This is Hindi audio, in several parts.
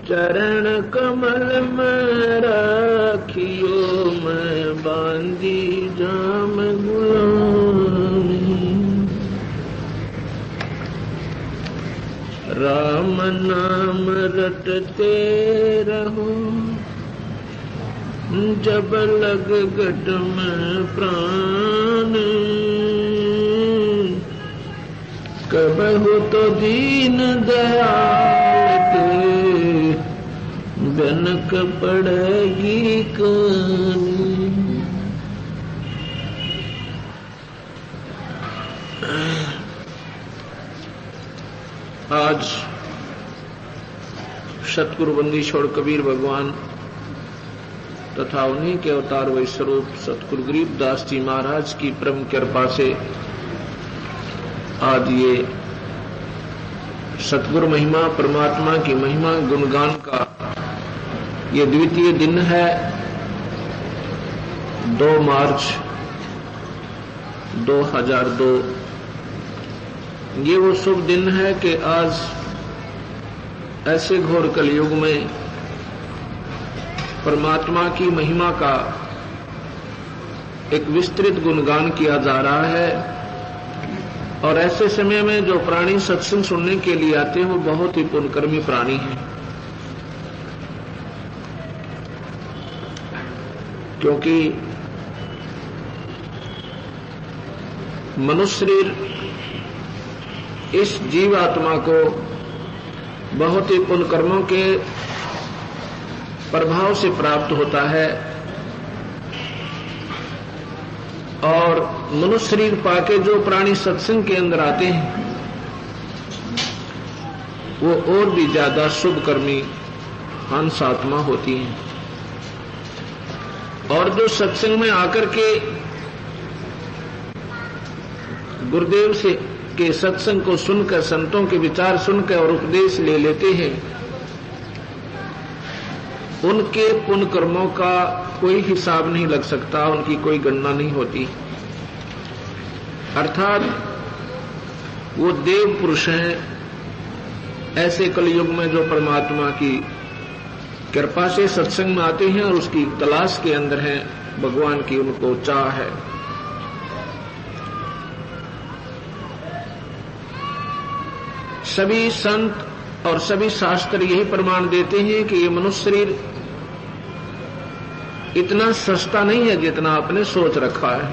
चरण कमल में राखियो मैं बांधी जाम गुलामी। राम नाम रटते रहो जब लग गट में प्राण। कबहु तो दीन दयाल के जनक पड़ेगी कहानी। आज सतगुरु बंदीश्वर कबीर भगवान तथा उन्हीं के अवतार वही स्वरूप सतगुरु गरीबदास जी महाराज की परम कृपा से आज ये सतगुरु महिमा परमात्मा की महिमा गुणगान का ये द्वितीय दिन है। 2 मार्च 2002 ये वो शुभ दिन है कि आज ऐसे घोर कलयुग में परमात्मा की महिमा का एक विस्तृत गुणगान किया जा रहा है। और ऐसे समय में जो प्राणी सत्संग सुनने के लिए आते हैं वो बहुत ही पुण्यकर्मी प्राणी हैं, क्योंकि मनुष्य शरीर इस जीवात्मा को बहुत ही पुण्य कर्मों के प्रभाव से प्राप्त होता है। और मनुष्य शरीर पाके जो प्राणी सत्संग के अंदर आते हैं वो और भी ज्यादा शुभ कर्मी हंस आत्मा होती हैं। और जो सत्संग में आकर के गुरुदेव से के सत्संग को सुनकर संतों के विचार सुनकर और उपदेश ले लेते हैं, उनके पुण्य कर्मों का कोई हिसाब नहीं लग सकता, उनकी कोई गणना नहीं होती। अर्थात वो देव पुरुष हैं ऐसे कलयुग में जो परमात्मा की कृपा से सत्संग में आते हैं और उसकी तलाश के अंदर हैं, भगवान की उनको चाह है। सभी संत और सभी शास्त्र यही प्रमाण देते हैं कि ये मनुष्य शरीर इतना सस्ता नहीं है जितना आपने सोच रखा है।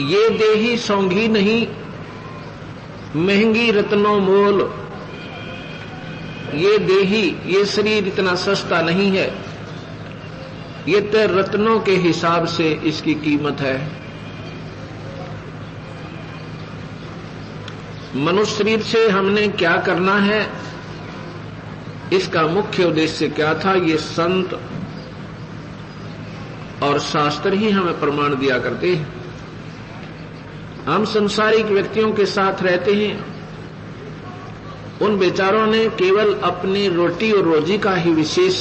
ये देही सौंगी नहीं, महंगी रत्नों मोल। ये देही ये शरीर इतना सस्ता नहीं है, ये तो रत्नों के हिसाब से इसकी कीमत है। मनुष्य शरीर से हमने क्या करना है, इसका मुख्य उद्देश्य क्या था, ये संत और शास्त्र ही हमें प्रमाण दिया करते हैं। हम संसारिक व्यक्तियों के साथ रहते हैं, उन बेचारों ने केवल अपनी रोटी और रोजी का ही विशेष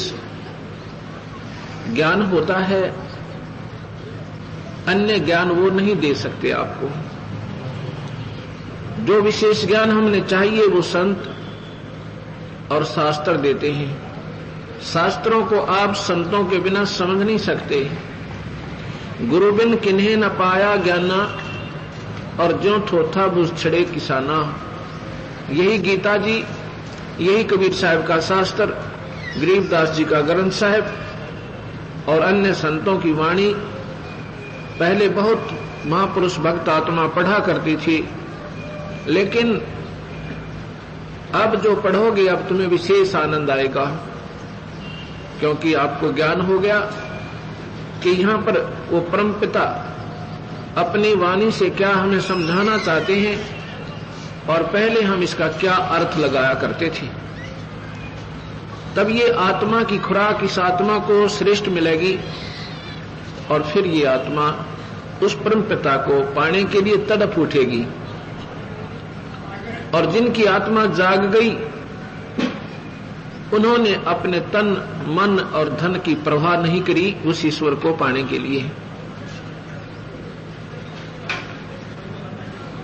ज्ञान होता है, अन्य ज्ञान वो नहीं दे सकते आपको। जो विशेष ज्ञान हमने चाहिए वो संत और शास्त्र देते हैं। शास्त्रों को आप संतों के बिना समझ नहीं सकते। गुरु बिन किन्हें न पाया ज्ञाना, और ज्यों थोथा बुझ छड़े किसाना। यही गीता जी, यही कबीर साहब का शास्त्र, गरीबदास जी का ग्रंथ साहब और अन्य संतों की वाणी पहले बहुत महापुरुष भक्त आत्मा पढ़ा करती थी, लेकिन अब जो पढ़ोगे अब तुम्हें विशेष आनंद आएगा, क्योंकि आपको ज्ञान हो गया कि यहां पर वो परमपिता अपनी वाणी से क्या हमें समझाना चाहते हैं और पहले हम इसका क्या अर्थ लगाया करते थे। तब ये आत्मा की खुराक इस आत्मा को श्रेष्ठ मिलेगी और फिर ये आत्मा उस परमपिता को पाने के लिए तड़प उठेगी। और जिनकी आत्मा जाग गई उन्होंने अपने तन मन और धन की परवाह नहीं करी उस ईश्वर को पाने के लिए।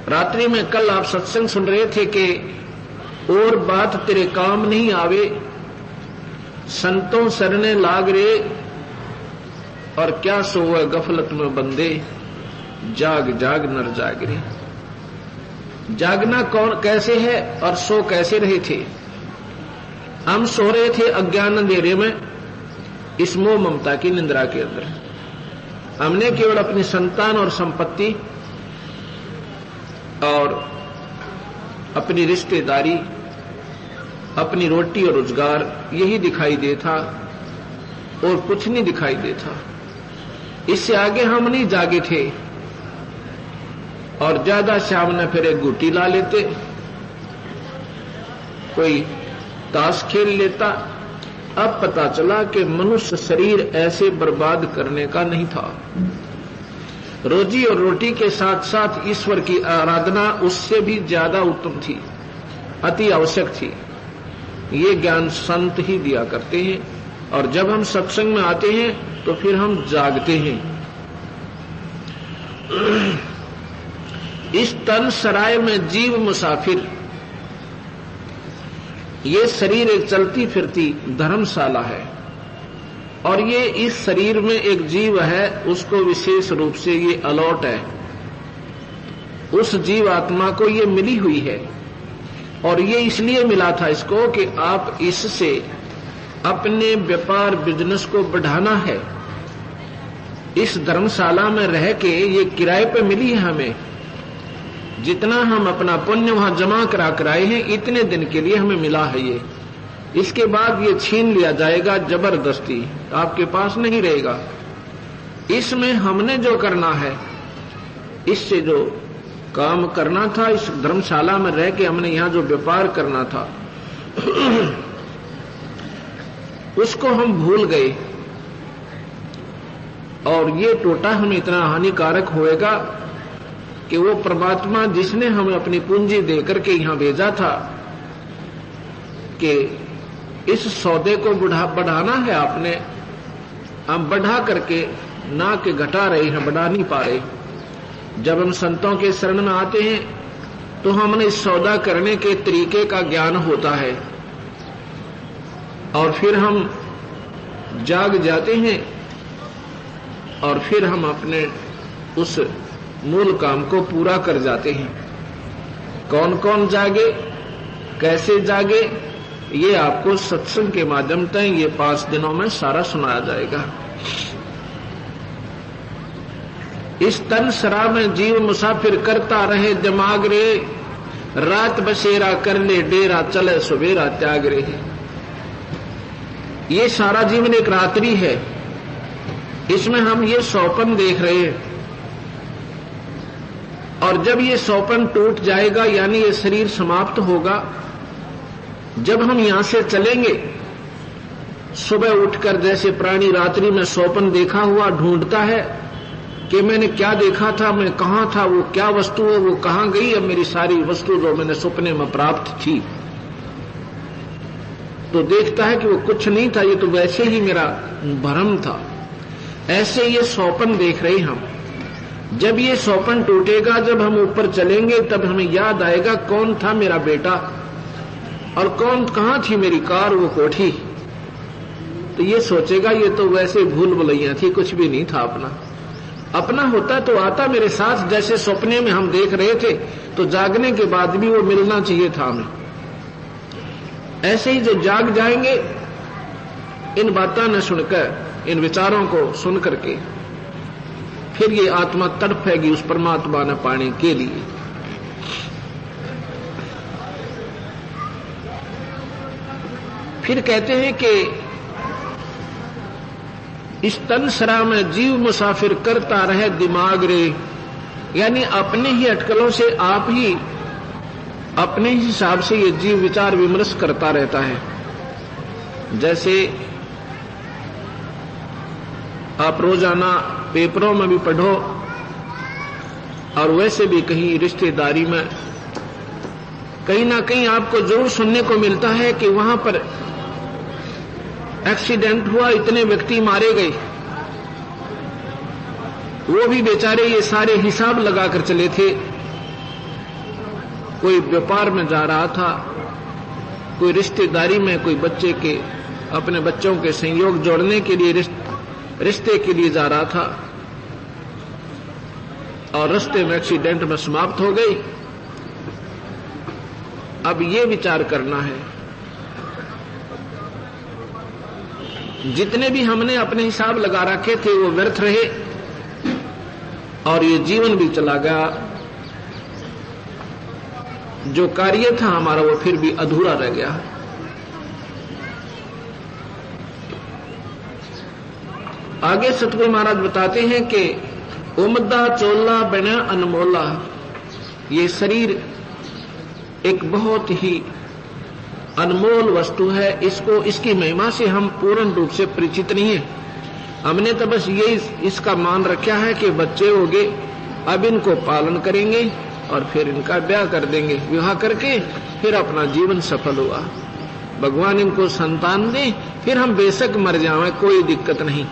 रात्रि में कल आप सत्संग सुन रहे थे कि और बात तेरे काम नहीं आवे, संतों सरने लाग रे, और क्या सोवे गफलत में बंदे, जाग जाग नर जाग रे। जागना कौन कैसे है और सो कैसे रहे थे? हम सो रहे थे अज्ञान अंधेरे में, इस मोह ममता की निंद्रा के अंदर। हमने केवल अपनी संतान और संपत्ति और अपनी रिश्तेदारी, अपनी रोटी और रोजगार, यही दिखाई देता और कुछ नहीं दिखाई देता। इससे आगे हम नहीं जागे थे, और ज्यादा शाम ने फिर एक गुटी ला लेते, कोई ताश खेल लेता। अब पता चला कि मनुष्य शरीर ऐसे बर्बाद करने का नहीं था। रोजी और रोटी के साथ साथ ईश्वर की आराधना उससे भी ज्यादा उत्तम थी, अति आवश्यक थी। ये ज्ञान संत ही दिया करते हैं, और जब हम सत्संग में आते हैं तो फिर हम जागते हैं। इस तन सराय में जीव मुसाफिर, ये शरीर एक चलती फिरती धर्मशाला है, और ये इस शरीर में एक जीव है, उसको विशेष रूप से ये अलॉट है। उस जीव आत्मा को ये मिली हुई है, और ये इसलिए मिला था इसको कि आप इससे अपने व्यापार बिजनेस को बढ़ाना है। इस धर्मशाला में रह के ये किराए पे मिली है हमें। जितना हम अपना पुण्य वहां जमा करा कर आए हैं, इतने दिन के लिए हमें मिला है ये। इसके बाद ये छीन लिया जाएगा जबरदस्ती, आपके पास नहीं रहेगा। इसमें हमने जो करना है, इससे जो काम करना था, इस धर्मशाला में रह के हमने यहां जो व्यापार करना था उसको हम भूल गए, और ये टोटा हमें इतना हानिकारक होएगा कि वो परमात्मा जिसने हमें अपनी पूंजी देकर के यहां भेजा था कि इस सौदे को बढ़ाना है आपने, हम बढ़ा करके ना के घटा रहे हैं, बढ़ा नहीं पा रहे। जब हम संतों के शरण में आते हैं तो हमने इस सौदा करने के तरीके का ज्ञान होता है, और फिर हम जाग जाते हैं, और फिर हम अपने उस मूल काम को पूरा कर जाते हैं। कौन कौन जागे, कैसे जागे, ये आपको सत्संग के माध्यम से ये 5 दिनों में सारा सुनाया जाएगा। इस तन सरा में जीव मुसाफिर करता रहे दिमाग रे, रात बसेरा कर ले डेरा चले सवेरा त्याग रे। ये सारा जीवन एक रात्रि है, इसमें हम ये सौपन देख रहे हैं, और जब ये सौपन टूट जाएगा, यानी ये शरीर समाप्त होगा, जब हम यहां से चलेंगे, सुबह उठकर जैसे प्राणी रात्रि में सौपन देखा हुआ ढूंढता है कि मैंने क्या देखा था, मैं कहां था, वो क्या वस्तु है, वो कहां गई, अब मेरी सारी वस्तु जो मैंने सपने में प्राप्त थी, तो देखता है कि वो कुछ नहीं था, ये तो वैसे ही मेरा भ्रम था। ऐसे ये सौपन देख रहे हम। जब ये सौपन टूटेगा, जब हम ऊपर चलेंगे, तब हमें याद आएगा कौन था मेरा बेटा, और कहां थी मेरी कार, वो कोठी। तो ये सोचेगा ये तो वैसे भूल भुलैया थी, कुछ भी नहीं था अपना। अपना होता तो आता मेरे साथ, जैसे सपने में हम देख रहे थे, तो जागने के बाद भी वो मिलना चाहिए था हमें। ऐसे ही जो जाग जाएंगे, इन बातों ने सुनकर, इन विचारों को सुन करके, फिर ये आत्मा तड़पेगी उस परमात्मा ने पाने के लिए। फिर कहते हैं कि इस तन सरा में जीव मुसाफिर करता रहे दिमाग रे, यानी अपने ही अटकलों से आप ही अपने ही हिसाब से ये जीव विचार विमर्श करता रहता है। जैसे आप रोजाना पेपरों में भी पढ़ो, और वैसे भी कहीं रिश्तेदारी में कहीं ना कहीं आपको जरूर सुनने को मिलता है कि वहां पर एक्सीडेंट हुआ, इतने व्यक्ति मारे गए। वो भी बेचारे ये सारे हिसाब लगाकर चले थे। कोई व्यापार में जा रहा था, कोई रिश्तेदारी में कोई बच्चे के अपने बच्चों के संयोग जोड़ने के लिए रिश्ते के लिए जा रहा था और रास्ते में एक्सीडेंट में समाप्त हो गई। अब ये विचार करना है, जितने भी हमने अपने हिसाब लगा रखे थे वो व्यर्थ रहे और ये जीवन भी चला गया। जो कार्य था हमारा वो फिर भी अधूरा रह गया। आगे सतगुरु महाराज बताते हैं कि उमदा चोला बना अनमोला, ये शरीर एक बहुत ही अनमोल वस्तु है। इसकी महिमा से हम पूर्ण रूप से परिचित नहीं है। हमने तो बस ये इसका मान रखा है कि बच्चे होंगे, अब इनको पालन करेंगे और फिर इनका ब्याह कर देंगे, विवाह करके फिर अपना जीवन सफल हुआ। भगवान इनको संतान दे, फिर हम बेशक मर जाएं, कोई दिक्कत नहीं।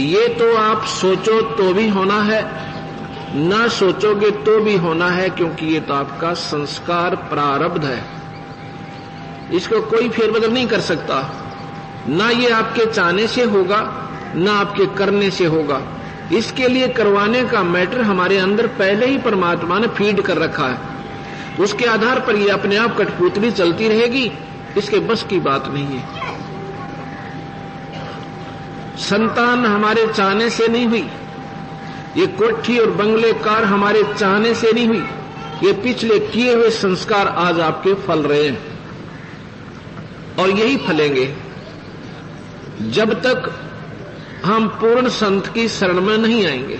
ये तो आप सोचो तो भी होना है, ना सोचोगे तो भी होना है, क्योंकि ये तो आपका संस्कार प्रारब्ध है। इसको कोई फेरबदल नहीं कर सकता। ना ये आपके चाहने से होगा, ना आपके करने से होगा। इसके लिए करवाने का मैटर हमारे अंदर पहले ही परमात्मा ने फीड कर रखा है। उसके आधार पर ये अपने आप कठपुतली चलती रहेगी, इसके बस की बात नहीं है। संतान हमारे चाहने से नहीं हुई, ये कोठी और बंगले कार हमारे चाहने से नहीं हुई। ये पिछले किए हुए संस्कार आज आपके फल रहे हैं और यही फलेंगे जब तक हम पूर्ण संत की शरण में नहीं आएंगे।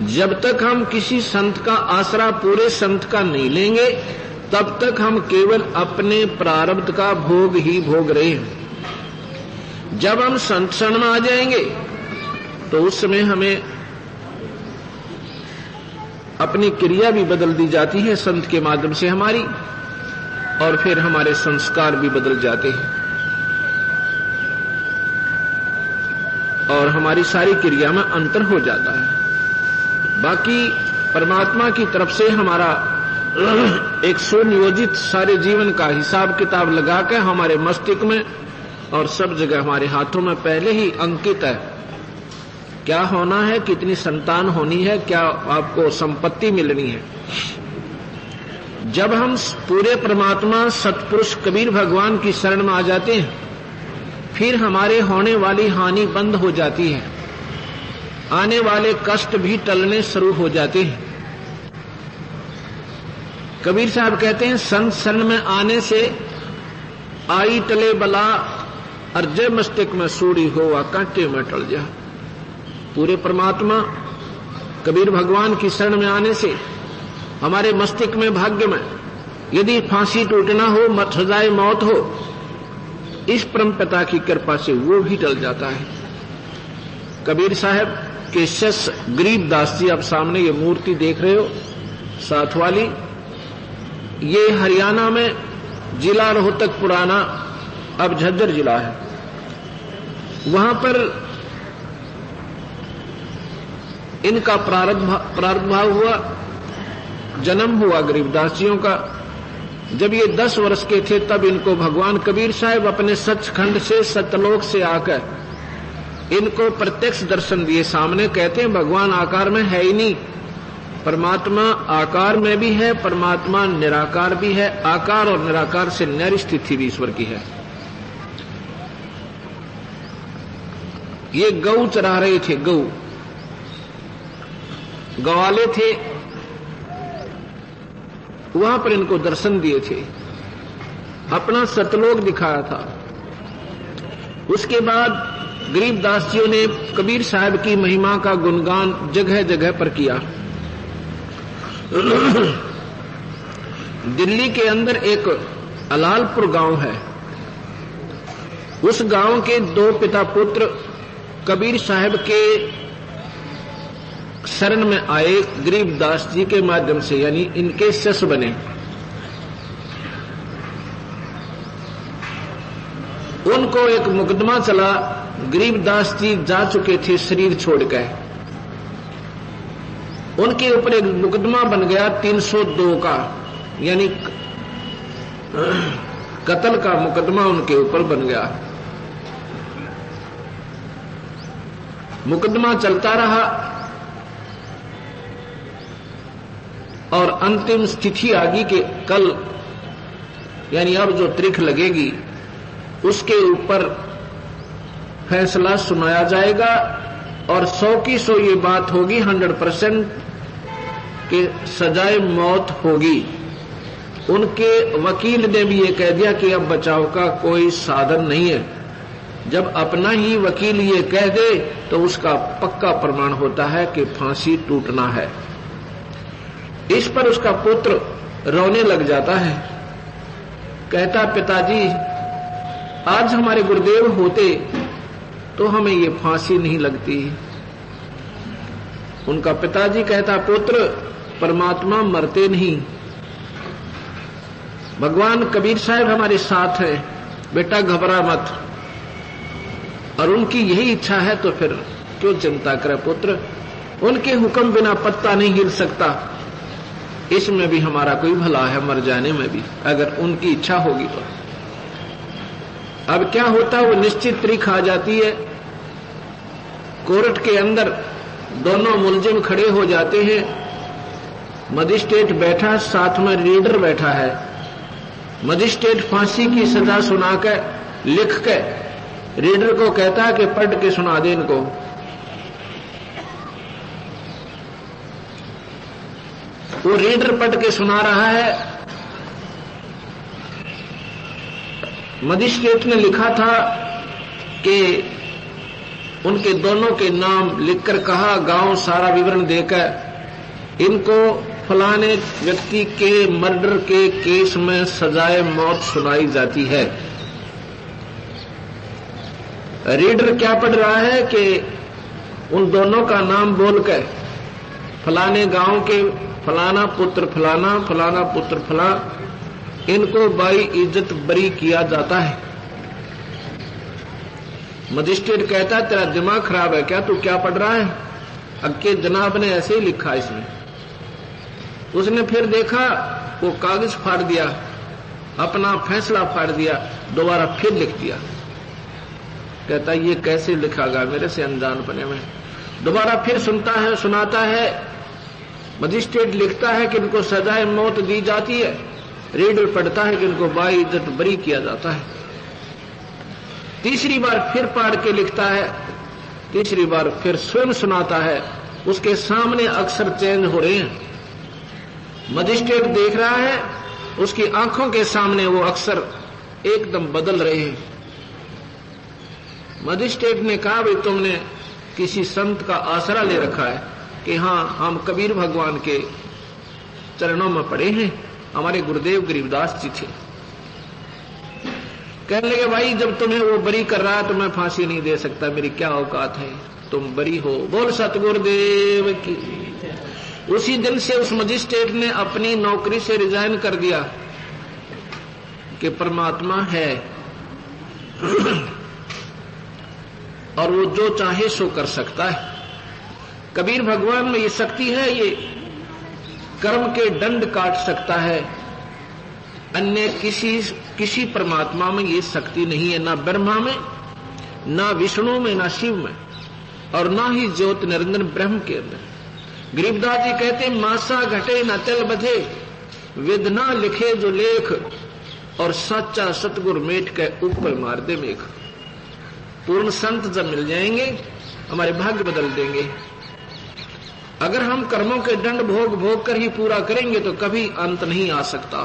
जब तक हम किसी संत का आसरा पूरे संत का नहीं लेंगे, तब तक हम केवल अपने प्रारब्ध का भोग ही भोग रहे हैं। जब हम संत शरण में आ जाएंगे तो उस समय हमें अपनी क्रिया भी बदल दी जाती है संत के माध्यम से हमारी, और फिर हमारे संस्कार भी बदल जाते हैं और हमारी सारी क्रिया में अंतर हो जाता है। बाकी परमात्मा की तरफ से हमारा एक सुनियोजित सारे जीवन का हिसाब किताब लगाकर हमारे मस्तिष्क में और सब जगह हमारे हाथों में पहले ही अंकित है। क्या होना है, कितनी संतान होनी है, क्या आपको संपत्ति मिलनी है। जब हम पूरे परमात्मा सतपुरुष कबीर भगवान की शरण में आ जाते हैं, फिर हमारे होने वाली हानि बंद हो जाती है, आने वाले कष्ट भी टलने शुरू हो जाते हैं। कबीर साहब कहते हैं, संत शरण में आने से आई टले बला, अर्जय मस्तिष्क में सूड़ी होवा कांटे में टल जा। पूरे परमात्मा कबीर भगवान की शरण में आने से हमारे मस्तिष्क में, भाग्य में यदि फांसी टूटना हो, मत सजाए मौत हो, इस परम पिता की कृपा से वो भी टल जाता है। कबीर साहब के शिष्य गरीबदास जी, आप सामने ये मूर्ति देख रहे हो साथ वाली, ये हरियाणा में जिला रोहतक पुराना, अब झज्जर जिला है, वहां पर इनका प्रारब्ध हुआ, जन्म हुआ गरीबदास जियों का। जब ये 10 वर्ष के थे तब इनको भगवान कबीर साहब अपने सचखंड से, सतलोक से आकर इनको प्रत्यक्ष दर्शन दिए। सामने कहते हैं भगवान आकार में है ही नहीं, परमात्मा आकार में भी है, परमात्मा निराकार भी है। आकार और निराकार से न्यारी स्थिति भी ईश्वर की है। ये गऊ चरा रहे थे, गवाले थे, वहां पर इनको दर्शन दिए थे, अपना सतलोक दिखाया था। उसके बाद गरीबदास जियों ने कबीर साहब की महिमा का गुणगान जगह जगह पर किया। दिल्ली के अंदर एक अलालपुर गांव है, उस गांव के 2 पिता पुत्र कबीर साहब के शरण में आए, गरीबदास जी के माध्यम से, यानी इनके शिष्य बने। उनको एक मुकदमा चला, गरीबदास जी जा चुके थे शरीर छोड़कर, उनके ऊपर एक मुकदमा बन गया 302 का, यानी कत्ल का मुकदमा उनके ऊपर बन गया। मुकदमा चलता रहा और अंतिम तिथि आ गई कि कल यानी अब जो तारीख लगेगी उसके ऊपर फैसला सुनाया जाएगा और 100 की 100 ये बात होगी, 100% कि सजाए मौत होगी। उनके वकील ने भी ये कह दिया कि अब बचाव का कोई साधन नहीं है। जब अपना ही वकील ये कह दे तो उसका पक्का प्रमाण होता है कि फांसी टूटना है। इस पर उसका पुत्र रोने लग जाता है, कहता पिताजी आज हमारे गुरुदेव होते तो हमें ये फांसी नहीं लगती। उनका पिताजी कहता पुत्र परमात्मा मरते नहीं, भगवान कबीर साहब हमारे साथ है, बेटा घबरा मत। और उनकी यही इच्छा है तो फिर क्यों चिंता करे पुत्र, उनके हुक्म बिना पत्ता नहीं हिल सकता। इसमें भी हमारा कोई भला है, मर जाने में भी, अगर उनकी इच्छा होगी तो। अब क्या होता है, वो निश्चित तारीख आ जाती है, कोर्ट के अंदर दोनों मुलजिम खड़े हो जाते हैं, मजिस्ट्रेट बैठा, साथ में रीडर बैठा है। मजिस्ट्रेट फांसी की सजा सुनाकर लिख के रीडर को कहता है कि पढ़ के सुना दे इनको। वो रीडर पढ़ के सुना रहा है। मजिस्ट्रेट ने लिखा था कि उनके दोनों के नाम लिखकर कहा, गांव सारा विवरण देकर इनको फलाने व्यक्ति के मर्डर के केस में सजाए मौत सुनाई जाती है। रीडर क्या पढ़ रहा है कि उन दोनों का नाम बोलकर फलाने गांव के फलाना पुत्र फलाना, फलाना पुत्र फला, इनको बाई इज्जत बरी किया जाता है। मजिस्ट्रेट कहता है तेरा दिमाग खराब है क्या, तू क्या पढ़ रहा है? अक्के जनाब ने ऐसे ही लिखा इसमें। उसने फिर देखा, वो कागज फाड़ दिया, अपना फैसला फाड़ दिया, दोबारा फिर लिख दिया। कहता ये कैसे लिखागा मेरे से अनजानपने में। दोबारा फिर सुनता है, सुनाता है। मजिस्ट्रेट लिखता है कि इनको सजाए मौत दी जाती है, रीडर पढ़ता है कि इनको बाई इज्जत बरी किया जाता है। तीसरी बार फिर पढ़ के लिखता है, तीसरी बार फिर स्वयं सुनाता है। उसके सामने अक्षर चेंज हो रहे हैं। मजिस्ट्रेट देख रहा है, उसकी आंखों के सामने वो अक्षर एकदम बदल रहे हैं। मजिस्ट्रेट ने कहा भाई तुमने किसी संत का आसरा ले रखा है कि हाँ हम कबीर भगवान के चरणों में पड़े हैं, हमारे गुरुदेव गरीबदास जी थे। कहने लगे भाई जब तुम्हें वो बरी कर रहा है तो मैं फांसी नहीं दे सकता, मेरी क्या औकात है, तुम बरी हो। बोल सतगुरुदेव की। उसी दिन से उस मजिस्ट्रेट ने अपनी नौकरी से रिजाइन कर दिया कि परमात्मा है और वो जो चाहे सो कर सकता है। कबीर भगवान में ये शक्ति है, ये कर्म के दंड काट सकता है। अन्य किसी परमात्मा में ये शक्ति नहीं है, ना ब्रह्मा में, ना विष्णु में, ना शिव में, और ना ही ज्योत निरंजन ब्रह्म के अंदर। गरीबदास जी कहते मासा घटे न तिल बधे, विधना लिखे जो लेख, और सच्चा सतगुर मेट के ऊपर मार दे मेघ। पूर्ण संत जब मिल जाएंगे हमारे भाग्य बदल देंगे। अगर हम कर्मों के दंड भोग भोग कर ही पूरा करेंगे तो कभी अंत नहीं आ सकता।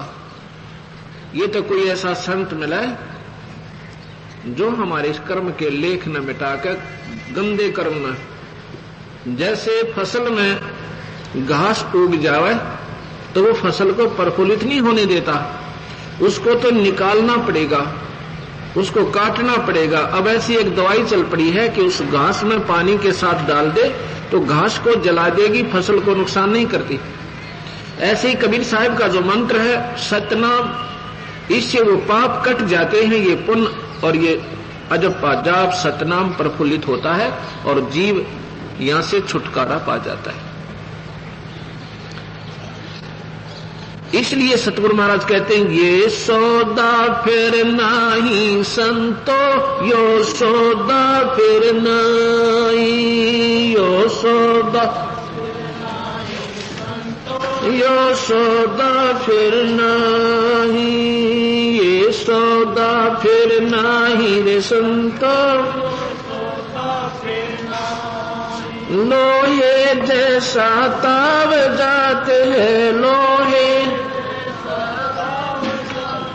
ये तो कोई ऐसा संत मिला है जो हमारे इस कर्म के लेख न मिटाकर गंदे कर्म न, जैसे फसल में घास उग जावे तो वो फसल को प्रफुल्लित नहीं होने देता, उसको तो निकालना पड़ेगा, उसको काटना पड़ेगा। अब ऐसी एक दवाई चल पड़ी है कि उस घास में पानी के साथ डाल दे तो घास को जला देगी, फसल को नुकसान नहीं करती। ऐसे ही कबीर साहब का जो मंत्र है सतनाम, इससे वो पाप कट जाते हैं, ये पुण्य और ये अजब जाप सतनाम प्रफुल्लित होता है और जीव यहां से छुटकारा पा जाता है। इसलिए सतगुरु महाराज कहते हैं ये सौदा फिर नाही संतो, यो सौदा फिर नाही, यो सौदा, यो सौदा फिर नाही, ये सौदा फिर नाही रे संतो। लोहे जैसा ताव जाते हैं, लोहे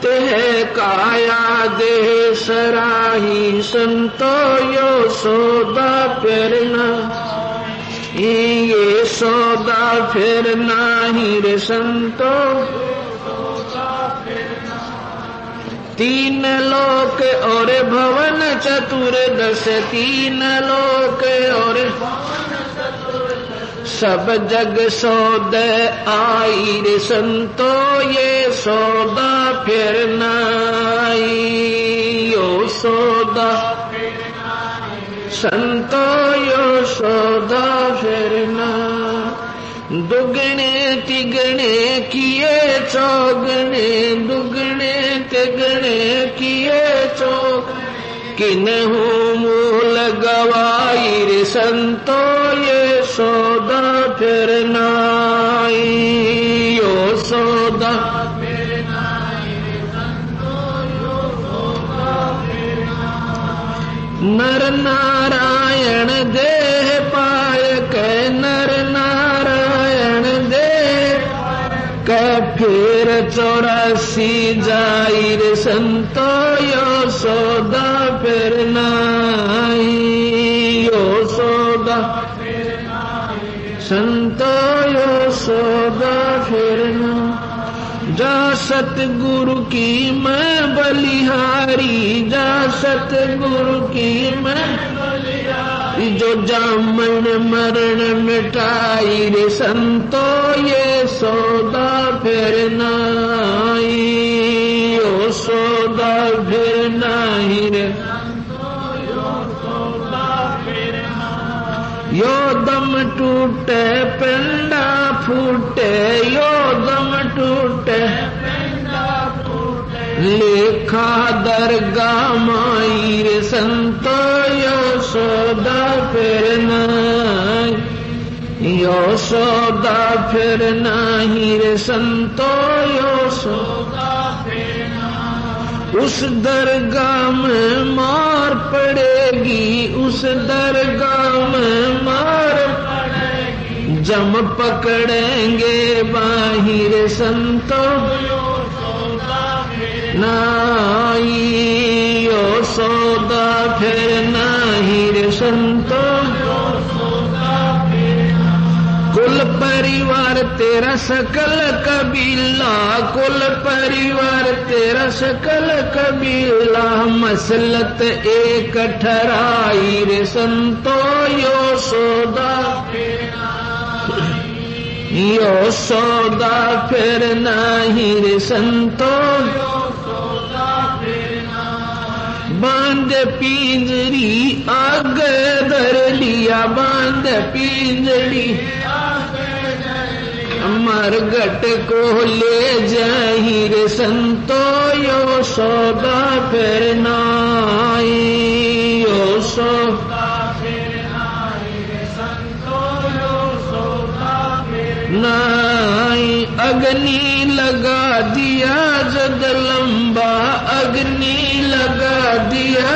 है काया देह सराही संतो, यो सौदा फिर नाही, ये सौदा फिर नाही रे संतो। तीन लोक और भवन चतुर्दश, तीन लोक और सब जग सौदे आई रे संतो, ये सौदा फिर नाही, यो सौदा संतो, यो सौदा फिर नाही। दुगने तिगने किए चौगने, दुगने तिगने किए चौग, किन्हू मूल गवाई रे संतो, ये सौदा फिर नाही, यो सौदा फिर नाही रे संतो, यो सौदा फिर नाही। नर नारायण देह पाय के, नर नारायण देह के फिर 84 जाई रे संतो, यो सौदा फिर नाही, यो सौदा संतो, यो सौदा फिर नाही। जा सतगुरु की मैं बलिहारी, जा सतगुरु की मैं बलिहारी, जो जामन मरण मिटाई रे संतो, ये सौदा फिर नाही, यो सौदा फिर नाही रे, यो दम टूटे पिंडा फूटे, यो दम टूटे लेखा दरगाह माई रे संतो, यो सौदा फिर नाही, यो सौदा फिर नाही रे संतो, यो सौदा फिर नाही। उस दरगाह में मार पड़ेगी, उस दरगाह में मार पड़ेगी, जम पकड़ेंगे बाहिर संतो, यो सौदा फिर नाही, यो सौदा फिर नाही रे संतो, कुल परिवार तेरा सकल कबीला, कुल परिवार तेरा सकल कबीला, मसलत एक ठहराई रे संतो, यो सौदा फिर नाही, यो सौदा फिर नाही रे संतो, यो सौदा फिर नाही। बांध पिंजरी आग धर लिया, बांध पिंजरी मरघट को ले जाही रे संतो, यो सौदा फिर नाही, यो सौदा फिर नाही रे संतो, यो सौदा फिर नाही। अग्नि लगा दिया जद लंबा, अग्नि लगा दिया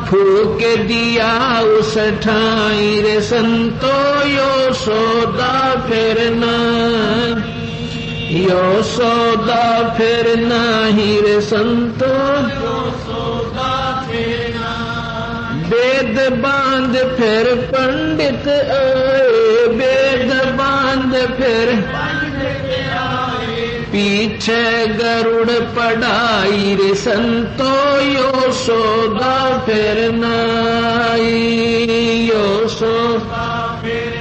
फूक दिया उस ठाई रे संतो, यो सौदा फिर नाही, यो सौदा फिर नाही रे संतो, यो सौदा फिर नाही। वेद बांध फिर पंडित आए, वेद बांध फिर पीछे गरुड़ पढ़ाई रे संतो, यो सौदा फिर नाही, यो सौदा फिर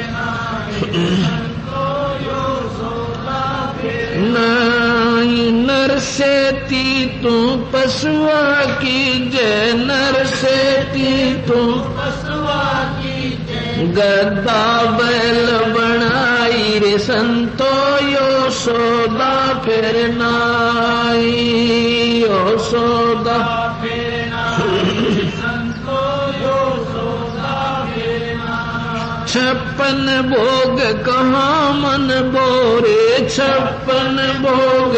नाही। नर से ती तू पशुआ की जय, नर से ती तू पशुआ की जय, गद्दा बैल बनाई जाई रे संतो यो सौदा फिर नाई, यो सौदा फिर नाई संतो यो सौदा फिर नाई। 56 भोग कहाँ मन बोरे, 56 भोग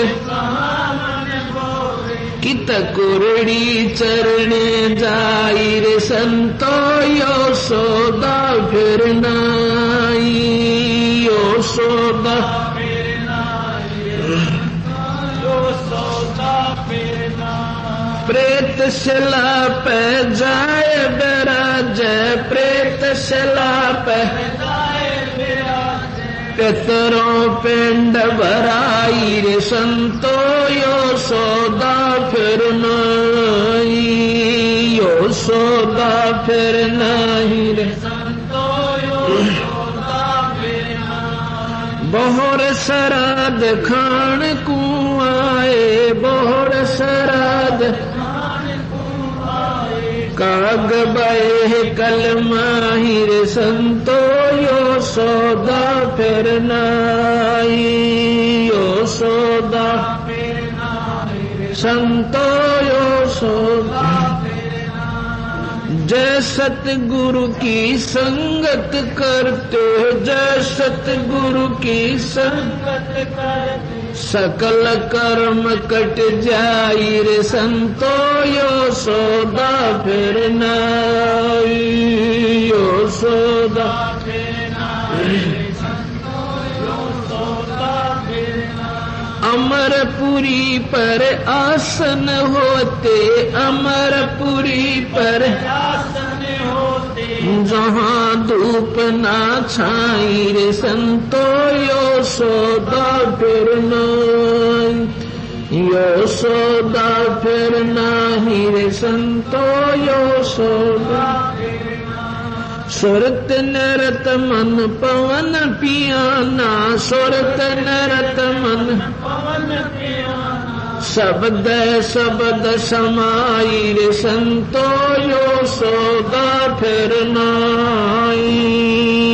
कित कुरड़ी चरणे जाई रे संतो यो सौदा फिर नाई, यो सौदा फिर नाई, यो सौदा फिर नाई। प्रेत शिला पे जाए बिराज, प्रेत शिला पे पितरों पिंड भराई रे संतो यो सौदा फिर नाई, यो सौदा फिर नाई रे संतो यो सौदा फिर नाई। बोहर सराद खान को आए, बोहर सराद काग बहे कलमाही रे संतो यो सौदा फिर नाई, यो सौदा फिर नाई संतो यो सौदा फिर नाई। जय सतगुरु की संगत करते, जय सतगुरु की संगत करते सकल कर्म कट जाई रे संतो यो सौदा फिर नाई, यो सौदा फिर नाई संतो यो सौदा फिर नाई। अमरपुरी पर आसन होते, अमरपुरी पर आसन होते जहाँ धूप ना छाई रे संतो यो सौदा फिर नाई, यो सौदा फिर नाई रे संतो यो सौदा फिर नाई। सुरत नरत मन पवन पियाना, सुरत नरत मन पवन पियाना शब्द शब्द समाई रे संतो यो सौदा फिर नाई,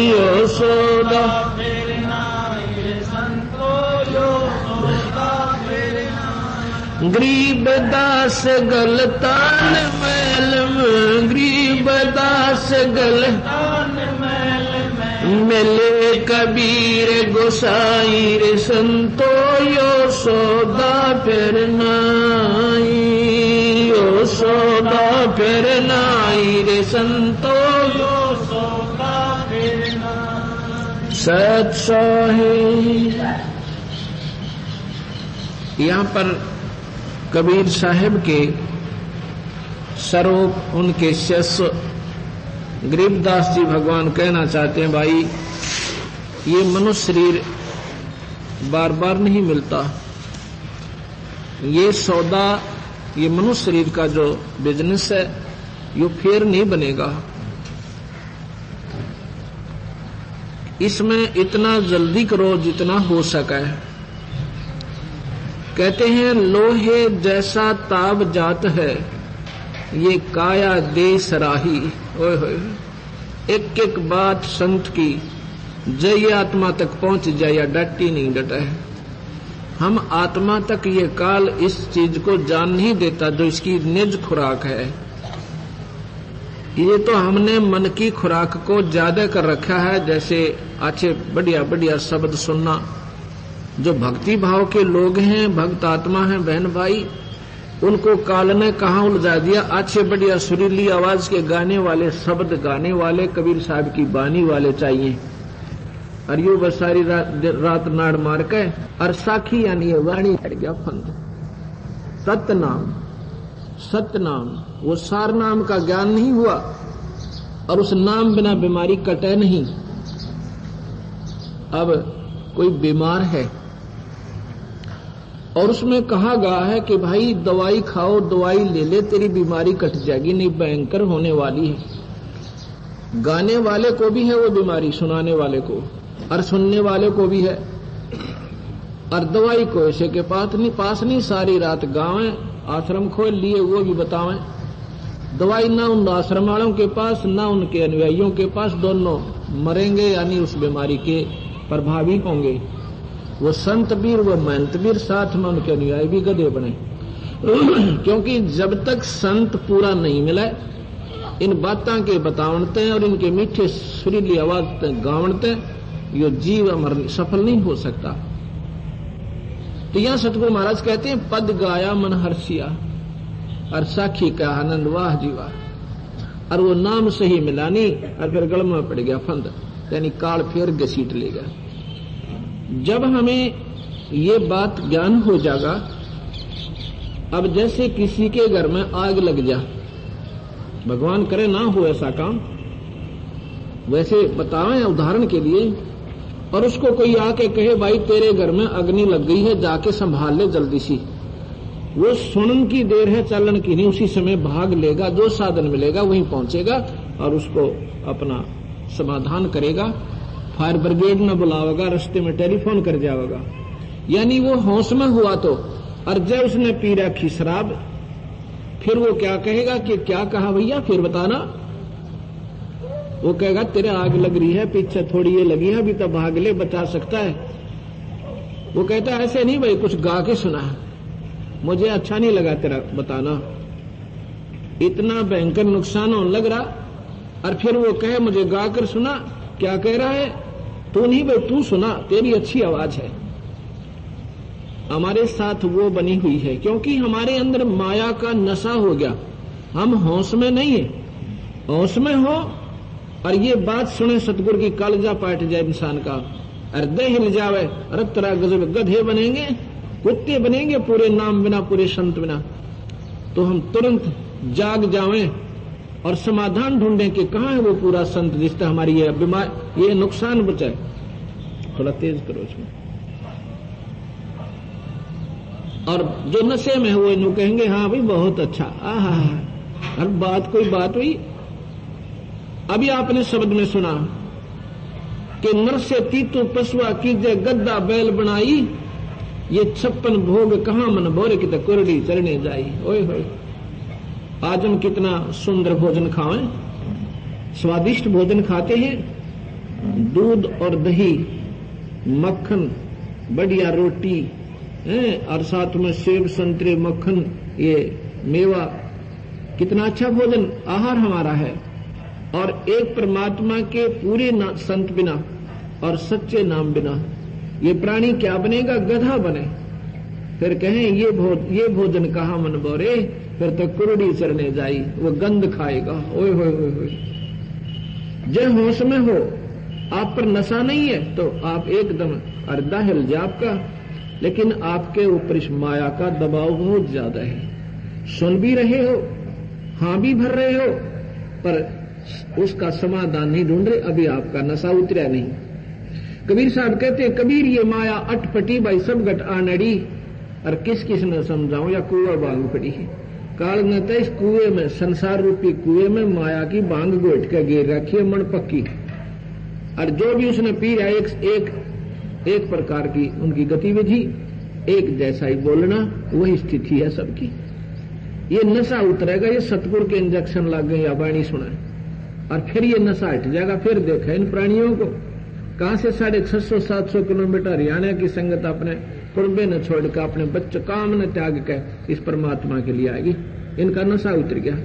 यो सौदा फिर नाई रे संतो यो सौदा फिर नाई। गरीब दास गलतान मैल में, गरीब दास गलतान मैल में मिले कबीर गोसाई रे संतो यो सौदा फिर नाई, यो सौदा फिर नाई रे संतो यो सौदा फिर नाई। सत साहिब यहाँ पर कबीर साहिब के स्वरूप उनके शिष्य गरीबदास जी भगवान कहना चाहते हैं, भाई ये मनुष्य शरीर बार बार नहीं मिलता, ये सौदा, ये मनुष्य शरीर का जो बिजनेस है ये फिर नहीं बनेगा, इसमें इतना जल्दी करो जितना हो सके। कहते हैं लोहे जैसा ताब जात है ये काया दे सराही। ओए होए, एक एक बात संत की जय आत्मा तक पहुंच जाए या डटी नहीं डटा है। हम आत्मा तक ये काल इस चीज को जान नहीं देता जो इसकी निज खुराक है। ये तो हमने मन की खुराक को ज्यादा कर रखा है, जैसे अच्छे बढ़िया बढ़िया शब्द सुनना। जो भक्ति भाव के लोग हैं, भक्त आत्मा हैं, बहन भाई, उनको काल ने कहाँ उलझा दिया। अच्छे बढ़िया सुरीली आवाज के गाने वाले, शब्द गाने वाले, कबीर साहब की बानी वाले चाहिए। और यू बस सारी रात नाड़ मार के और साखी यानी ये वाणी हट गया फंद। सतनाम, सतनाम, वो सार नाम का ज्ञान नहीं हुआ और उस नाम बिना बीमारी कटे नहीं। अब कोई बीमार है और उसमें कहा गया है कि भाई दवाई खाओ, दवाई ले ले, तेरी बीमारी कट जाएगी, नहीं भयंकर होने वाली है। गाने वाले को भी है वो बीमारी, सुनाने वाले को और सुनने वाले को भी है। और दवाई को ऐसे के पास नहीं सारी रात गावें, आश्रम खोल लिए वो भी बतावें। दवाई ना उन आश्रम वालों के पास ना उनके अनुयायियों के पास, दोनों मरेंगे यानी उस बीमारी के प्रभावी होंगे। वो संत वीर, वो महंत वीर, साथ में उनके अनुयायी भी गधे बने। क्योंकि जब तक संत पूरा नहीं मिला, इन बातों के बतावनते और इनके मीठे सुरीली आवाज गावनते, यो जीव अमर सफल नहीं हो सकता। तो यहां सतगुरु महाराज कहते हैं, पद गाया मन हर्षिया और साखी का आनंद वाह जीवा। और वो नाम सही मिलानी और फिर गल में पड़ गया फंद, यानी काल फिर घसीट लेगा। जब हमें ये बात ज्ञान हो जाएगा, अब जैसे किसी के घर में आग लग जा, भगवान करे ना हो ऐसा काम, वैसे बतावें उदाहरण के लिए, और उसको कोई आके कहे भाई तेरे घर में अग्नि लग गई है, जाके संभाल ले जल्दी सी, वो सुनन की देर है, चलन की नहीं, उसी समय भाग लेगा, जो साधन मिलेगा वहीं पहुंचेगा और उसको अपना समाधान करेगा। फायर ब्रिगेड न बुलावेगा, रास्ते में टेलीफोन कर जाएगा। यानी वो होश में हुआ तो, और जब उसने पी रखी शराब, फिर वो क्या कहेगा कि क्या कहा भैया, फिर बताना। वो कहेगा तेरे आग लग रही है, पीछे थोड़ी ये लगी है, अभी तो भाग ले, बचा सकता है। वो कहता है ऐसे नहीं भाई, कुछ गा के सुना है, मुझे अच्छा नहीं लगा तेरा बताना, इतना भयंकर नुकसान होने लग रहा। और फिर वो कहे मुझे गा कर सुना, क्या कह रहा है, तू नहीं भाई तू सुना, तेरी अच्छी आवाज है। हमारे साथ वो बनी हुई है, क्योंकि हमारे अंदर माया का नशा हो गया, हम होश में नहीं है। होश में हो और ये बात सुने सतगुरु की, कालजा पाट जाए इंसान का, हृदय हिल जावे, अरे तेरा गजब, गधे बनेंगे, कुत्ते बनेंगे पूरे नाम बिना, पूरे संत बिना। तो हम तुरंत जाग जावें और समाधान ढूंढें कि कहां है वो पूरा संत जिससे हमारी ये बीमार, ये नुकसान बचाए। थोड़ा तेज करो इसमें। और जो नशे में हुए नु कहेंगे हाँ भाई बहुत अच्छा, आहा, हर बात कोई बात हुई। अभी आपने शब्द में सुना कि नर से तीतु पशुआ कीजे गद्दा बैल बनाई, ये 56 भोग कहां मन बोरे की कुरडी चरने जाई। ओए होए, आज हम कितना सुंदर भोजन खाएं, स्वादिष्ट भोजन खाते हैं, दूध और दही, मक्खन, बढ़िया रोटी, और साथ में सेब संतरे मक्खन, ये मेवा, कितना अच्छा भोजन आहार हमारा है। और एक परमात्मा के पूरे संत बिना और सच्चे नाम बिना ये प्राणी क्या बनेगा, गधा बने। फिर कहें ये भोजन कहा मन बोरे, फिर तो कुरडी चरने जाई, वो गंध खाएगा। ओए होए होए होए, जब होश में हो, आप पर नशा नहीं है तो आप एकदम अर्धा हिल जाए आपका, लेकिन आपके ऊपर इस माया का दबाव बहुत ज्यादा है। सुन भी रहे हो, हां भी भर रहे हो, पर उसका समाधान नहीं ढूंढ रहे, अभी आपका नशा उतरा नहीं। कबीर साहब कहते हैं, कबीर ये माया अटपटी भाई सब गट आनड़ी, और किस किस ने समझाऊं या कुआ बांग पड़ी है। काल ने तो इस कुएं में, संसार रूपी कुएं में माया की बांग गोट के गिर रखी है, मन पक्की। और जो भी उसने पी रहा है, एक प्रकार की उनकी गतिविधि, एक जैसा ही बोलना, वही स्थिति है सबकी। ये नशा उतरेगा, ये सतगुरु के इंजेक्शन लग गए या वाणी सुना, और फिर ये नशा हट जाएगा। फिर देखा इन प्राणियों को कहां से 650-700 किलोमीटर हरियाणा की संगत अपने कुर्बे न छोड़कर, अपने बच्चे काम न त्याग कर इस परमात्मा के लिए आएगी। इनका नशा उतर गया।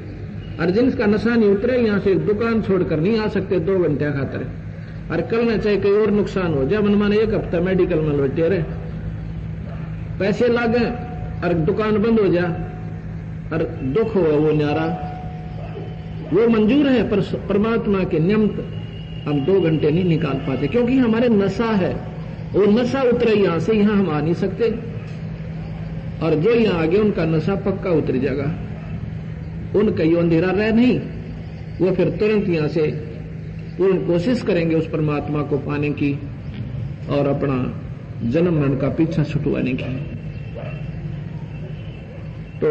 और जिनका नशा नहीं उतरे, यहां से दुकान छोड़कर नहीं आ सकते 2 घंटे खातर, और कल न चाहे कोई और नुकसान हो जाए, मन माने 1 हफ्ता मेडिकल में लौटे रहे, पैसे लागे और दुकान बंद हो जाए, और दुख हो वो न्यारा, वो मंजूर है, पर परमात्मा के नियम हम 2 घंटे नहीं निकाल पाते, क्योंकि हमारे नशा है। वो नशा उतरे यहां से, यहां हम आ नहीं सकते, और जो यहां आगे उनका नशा पक्का उतर जाएगा, उनका ये अंधेरा रह नहीं, वो फिर तुरंत यहां से पूर्ण कोशिश करेंगे उस परमात्मा को पाने की और अपना जन्म मरण का पीछा छुटवाने की। तो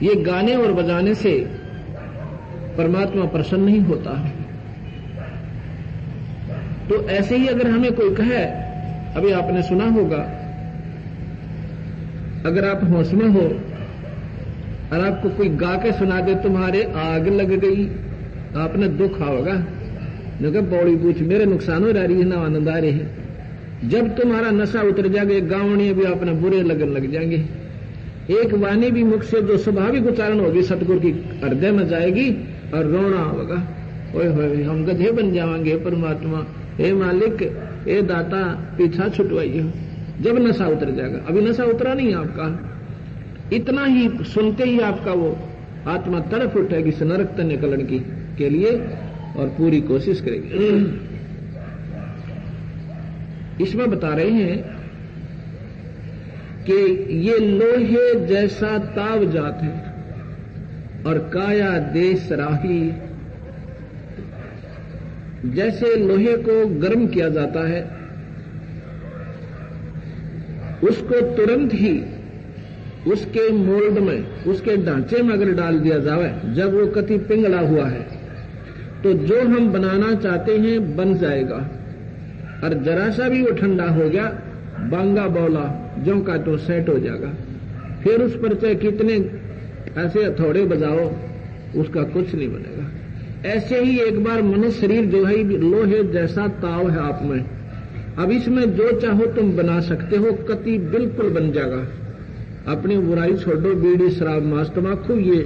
ये गाने और बजाने से परमात्मा प्रसन्न नहीं होता। तो ऐसे ही अगर हमें कोई कहे, अभी आपने सुना होगा, अगर आप होश में हो और आपको कोई गा के सुना दे तुम्हारे आग लग गई, आपने दुख होगा, न कहा पौड़ी पूछ, मेरे नुकसान हो रही है ना आनंद आ रहे हैं। जब तुम्हारा नशा उतर जाएगा, गावड़ियां भी अपने बुरे लगन लग जाएंगे। एक वाणी भी मुख से जो स्वाभाविक उच्चारण होगी सतगुरु की हृदय में जाएगी और रोना होगा, ओए होए हम गधे बन जाएंगे परमात्मा, हे मालिक, हे दाता, पीछा छुटवाइए। जब नशा उतर जाएगा, अभी नशा उतरा नहीं आपका, इतना ही सुनते ही आपका वो आत्मा तड़प उठेगी इस नरक से निकलने की के लिए और पूरी कोशिश करेगी। इसमें बता रहे हैं कि ये लोहे जैसा ताव जात है और काया देश राही। जैसे लोहे को गर्म किया जाता है, उसको तुरंत ही उसके मोल्ड में, उसके ढांचे में अगर डाल दिया जाए, जब वो कति पिंगला हुआ है तो जो हम बनाना चाहते हैं बन जाएगा। और जरा सा भी वो ठंडा हो गया, बांगा बौला जो का तो सेट हो जाएगा। फिर उस पर चाहे कितने ऐसे हथौड़े बजाओ, उसका कुछ नहीं बनेगा। ऐसे ही एक बार मनुष्य शरीर जो है लोहे जैसा ताव है आप में, अब इसमें जो चाहो तुम बना सकते हो, कति बिल्कुल बन जाएगा। अपनी बुराई छोड़ो, बीड़ी शराब मांस तंबाकू ये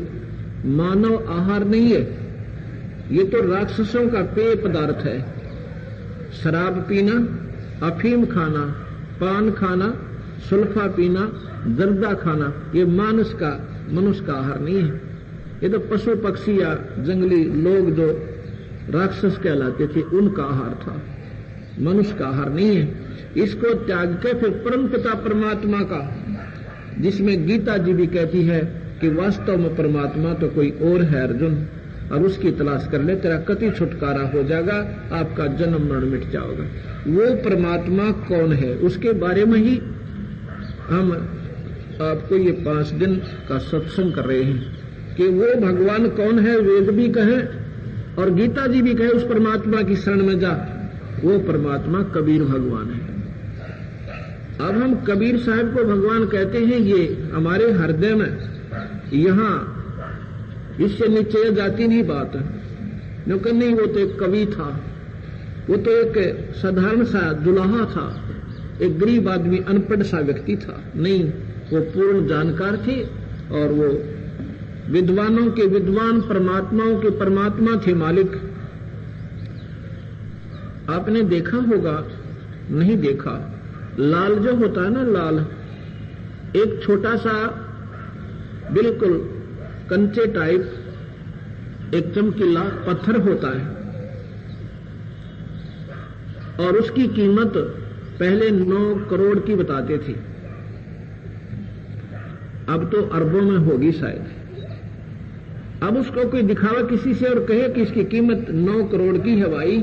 मानव आहार नहीं है, ये तो राक्षसों का पेय पदार्थ है। शराब पीना, अफीम खाना, पान खाना, सुल्फा पीना, जर्दा खाना, ये मनुष्य का आहार नहीं है। ये तो पशु पक्षी या जंगली लोग जो राक्षस कहलाते थे उनका आहार था, मनुष्य का आहार नहीं है। इसको त्याग के फिर परम पिता परमात्मा का, जिसमें गीता जी भी कहती है कि वास्तव में परमात्मा तो कोई और है अर्जुन, और उसकी तलाश कर ले, तेरा कति छुटकारा हो जाएगा, आपका जन्म मरण मिट जाएगा। वो परमात्मा कौन है, उसके बारे में ही हम आपको ये 5 दिन का सत्संग कर रहे हैं कि वो भगवान कौन है। वेद भी कहे और गीता जी भी कहे उस परमात्मा की शरण में जा, वो परमात्मा कबीर भगवान है। अब हम कबीर साहब को भगवान कहते हैं, ये हमारे हृदय में, यहां इससे नीचे जाती नहीं बात, क्योंकि नहीं वो तो एक कवि था, वो तो एक साधारण सा दुल्हा था, एक गरीब आदमी, अनपढ़ सा व्यक्ति था। नहीं, वो पूर्ण जानकार थे और वो विद्वानों के विद्वान, परमात्माओं के परमात्मा थे, मालिक। आपने देखा होगा, नहीं देखा, लाल जो होता है ना, लाल एक छोटा सा बिल्कुल कंचे टाइप एक चमकीला पत्थर होता है और उसकी कीमत पहले 9 करोड़ की बताते थे, अब तो अरबों में होगी शायद। अब उसको कोई दिखावा किसी से और कहे कि इसकी कीमत 9 करोड़ की है भाई,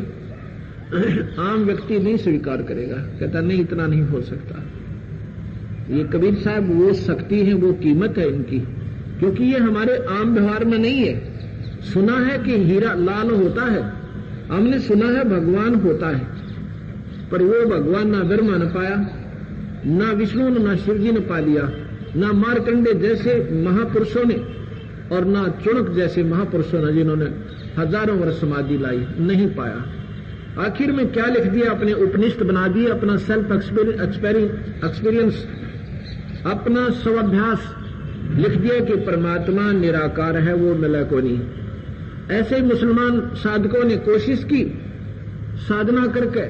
आम व्यक्ति नहीं स्वीकार करेगा, कहता नहीं इतना नहीं हो सकता। ये कबीर साहब वो शक्ति है, वो कीमत है इनकी, क्योंकि ये हमारे आम व्यवहार में नहीं है। सुना है कि हीरा लाल होता है, हमने सुना है भगवान होता है, पर वो भगवान ना ब्रह्मा ने पाया, ना विष्णु ने, ना शिव जी ने पा लिया, ना मार्कंडे जैसे महापुरुषों ने और ना चुणक जैसे महापुरुषों ने जिन्होंने हजारों वर्ष समाधि लाई, नहीं पाया। आखिर में क्या लिख दिया, अपने उपनिषद बना दिए, अपना सेल्फ एक्सपीरियंस, अपना स्वाभ्यास लिख दिया कि परमात्मा निराकार है, वो मिला को नहीं। ऐसे ही मुसलमान साधकों ने कोशिश की साधना करके,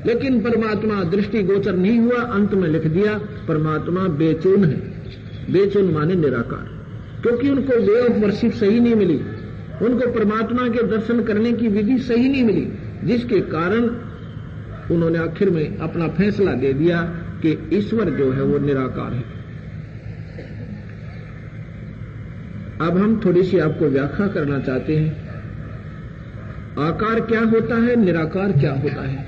लेकिन परमात्मा दृष्टि गोचर नहीं हुआ। अंत में लिख दिया परमात्मा बेचून है, बेचून माने निराकार, क्योंकि उनको वे ऑफ वर्शिप सही नहीं मिली, उनको परमात्मा के दर्शन करने की विधि सही नहीं मिली, जिसके कारण उन्होंने आखिर में अपना फैसला दे दिया कि ईश्वर जो है वो निराकार है। अब हम थोड़ी सी आपको व्याख्या करना चाहते हैं, आकार क्या होता है, निराकार क्या होता है,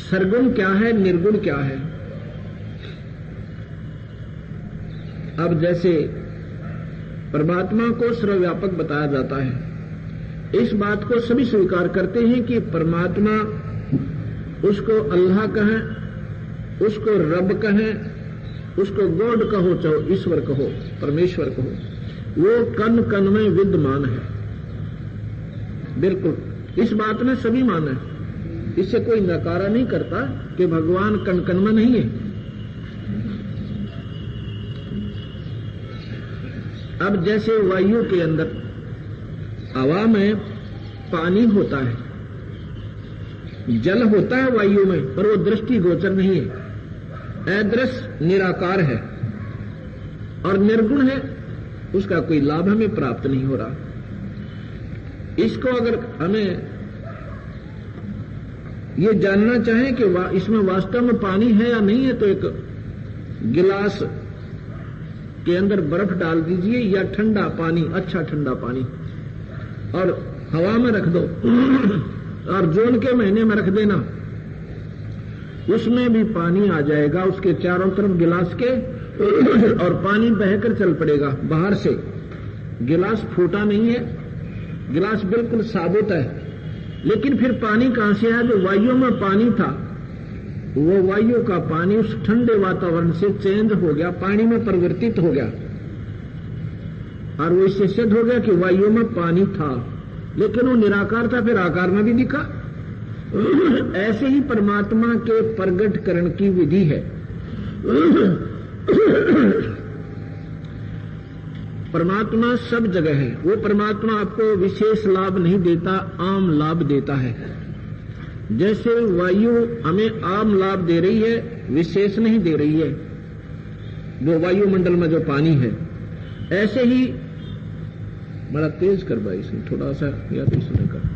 सरगुण क्या है, निर्गुण क्या है। अब जैसे परमात्मा को सर्वव्यापक बताया जाता है, इस बात को सभी स्वीकार करते हैं कि परमात्मा, उसको अल्लाह कहें, उसको रब कहें, उसको गॉड कहो, चाहे ईश्वर कहो, परमेश्वर कहो, वो कण कण में विद्यमान है, बिल्कुल इस बात में सभी माने, इससे कोई नकारा नहीं करता कि भगवान कण कण में नहीं है। अब जैसे वायु के अंदर हवा में पानी होता है, जल होता है वायु में, पर वो दृष्टि गोचर नहीं है, अदृश्य निराकार है और निर्गुण है, उसका कोई लाभ हमें प्राप्त नहीं हो रहा। इसको अगर हमें ये जानना चाहें कि इसमें वास्तव में पानी है या नहीं है, तो एक गिलास के अंदर बर्फ डाल दीजिए या ठंडा पानी, अच्छा ठंडा पानी, और हवा में रख दो और जून के महीने में रख देना, उसमें भी पानी आ जाएगा उसके चारों तरफ गिलास के, और पानी बहकर चल पड़ेगा बाहर से। गिलास फूटा नहीं है, गिलास बिल्कुल साबुत है, लेकिन फिर पानी कहां से आया? जो वायु में पानी था, वो वायु का पानी उस ठंडे वातावरण से चेंज हो गया, पानी में परिवर्तित हो गया, और वो इससे सिद्ध हो गया कि वायु में पानी था, लेकिन वो निराकार था, फिर आकार में भी दिखा। ऐसे ही परमात्मा के प्रगटकरण की विधि है। परमात्मा सब जगह है। वो परमात्मा आपको विशेष लाभ नहीं देता, आम लाभ देता है। जैसे वायु हमें आम लाभ दे रही है, विशेष नहीं दे रही है, वो वायुमंडल में जो पानी है। ऐसे ही बड़ा तेज कर भाई, इसमें थोड़ा सा या तो इसमें कर।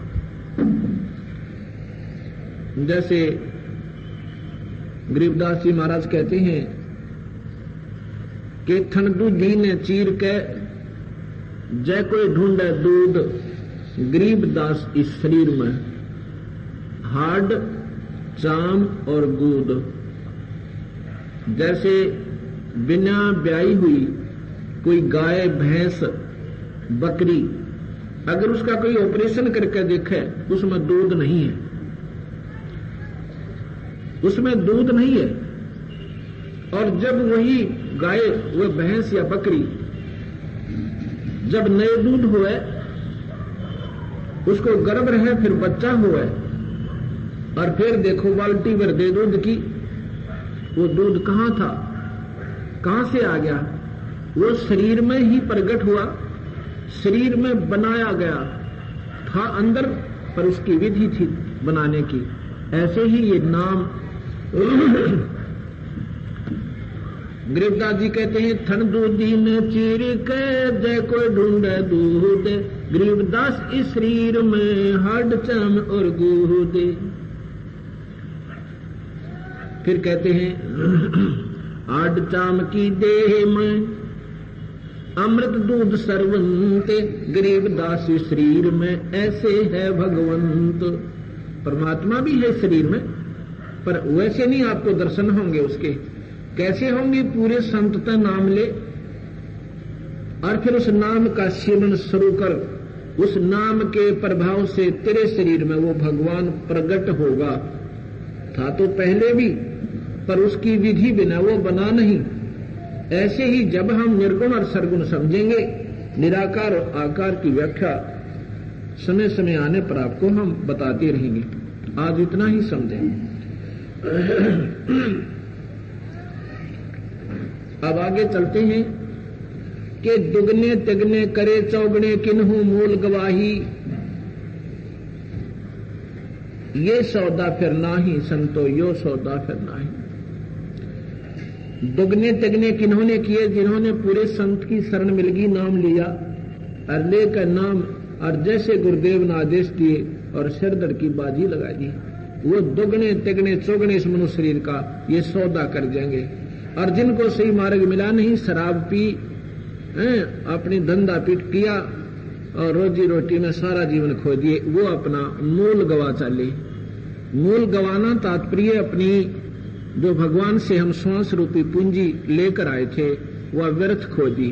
जैसे गरीबदास जी महाराज कहते हैं कि थन दूधी ने चीर के जय कोई ढूंढे दूध, गरीबदास इस शरीर में हाड चाम और गूद। जैसे बिना ब्याई हुई कोई गाय भैंस बकरी, अगर उसका कोई ऑपरेशन करके देखे उसमें दूध नहीं है, उसमें दूध नहीं है। और जब वही गाय वो भैंस या बकरी जब नए दूध हुए, उसको गर्भ रहे, फिर बच्चा हुआ, और फिर देखो बाल्टी भर दे दूध की, वो दूध कहां था, कहां से आ गया? वो शरीर में ही प्रकट हुआ, शरीर में बनाया गया था अंदर, पर उसकी विधि थी बनाने की। ऐसे ही ये नाम गरीबदास जी कहते हैं थन दूधी ने चीर के जय कोई ढूंढे दूध, गरीबदास इस शरीर में हड चाम और गूद। फिर कहते हैं हड चाम की देह में अमृत दूध सर्वंत, गरीबदास इस शरीर में ऐसे है भगवंत। परमात्मा भी है शरीर में, पर वैसे नहीं आपको दर्शन होंगे उसके। कैसे होंगे? पूरे संतता नाम ले और फिर उस नाम का सेवन शुरू कर, उस नाम के प्रभाव से तेरे शरीर में वो भगवान प्रकट होगा। था तो पहले भी, पर उसकी विधि बिना वो बना नहीं। ऐसे ही जब हम निर्गुण और सरगुण समझेंगे, निराकार और आकार की व्याख्या समय समय आने पर आपको हम बताते रहेंगे। आज इतना ही समझें। अब आगे चलते हैं कि दुगने तिगने करे चौगने किन्हू मूल गवाही, ये सौदा फिर नाही संतो यो सौदा फिर नाही। दुगने तिगने किन्होंने किए? जिन्होंने पूरे संत की शरण मिलगी, नाम लिया और लेकर नाम, और जैसे गुरुदेव ने आदेश दिए और सिरदर्द की बाजी लगा दी, वो दुगने तिगने चौगने इस मनुष्य शरीर का ये सौदा कर देंगे। और जिनको सही मार्ग मिला नहीं, शराब पी, अपनी धंधा पीट किया और रोजी रोटी में सारा जीवन खो दिए, वो अपना मूल गवा चले। मूल गवाना तात्पर्य अपनी जो भगवान से हम श्वास रूपी पूंजी लेकर आए थे, वह व्यर्थ खो दी।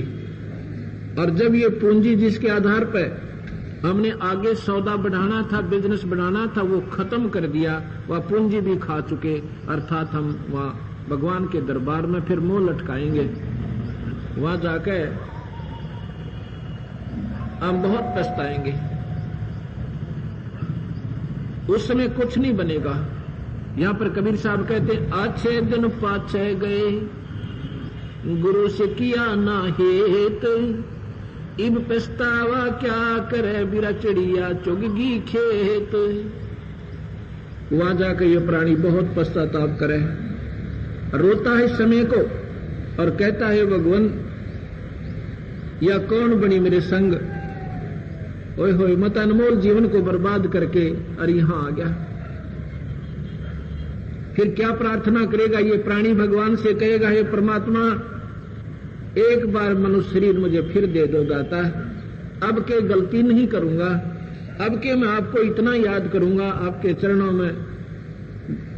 और जब ये पूंजी जिसके आधार पर हमने आगे सौदा बढ़ाना था, बिजनेस बढ़ाना था, वो खत्म कर दिया, वह पूंजी भी खा चुके। अर्थात हम वहां भगवान के दरबार में फिर मुंह लटकाएंगे, वहां जाकर हम बहुत पछताएंगे। उस समय कुछ नहीं बनेगा। यहां पर कबीर साहब कहते अच्छे दिन पाछे गए, गुरु से किया ना हेत, इब पछतावा क्या करे, बिरा चिड़िया चुगगी खेत। वहां जाकर ये प्राणी बहुत पश्चाताप करे, रोता है समय को और कहता है भगवान या कौन बनी मेरे संग, ओए होए मत अनमोल जीवन को बर्बाद करके और यहां आ गया। फिर क्या प्रार्थना करेगा ये प्राणी, भगवान से कहेगा हे परमात्मा एक बार मनुष्य शरीर मुझे फिर दे दो दाता, अब के गलती नहीं करूंगा, अब के मैं आपको इतना याद करूंगा, आपके चरणों में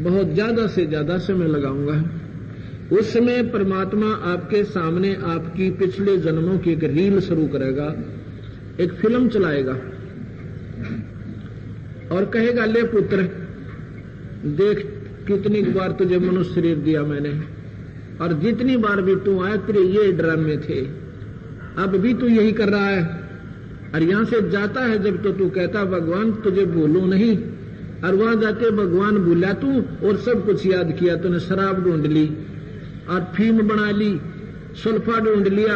बहुत ज्यादा से ज्यादा समय लगाऊंगा। उस समय परमात्मा आपके सामने आपकी पिछले जन्मों की एक रील शुरू करेगा, एक फिल्म चलाएगा और कहेगा ले पुत्र देख कितनी बार तुझे मनुष्य शरीर दिया मैंने, और जितनी बार भी तू आया तेरे ये ड्रामे थे, अब भी तू यही कर रहा है। और यहां से जाता है जब तो तू कहता भगवान तुझे भूलूं नहीं, और वहां जाके भगवान भूला तू और सब कुछ याद किया, तूने शराब ढूंढ ली और फीम बना ली, सुल्फा ढूंढ लिया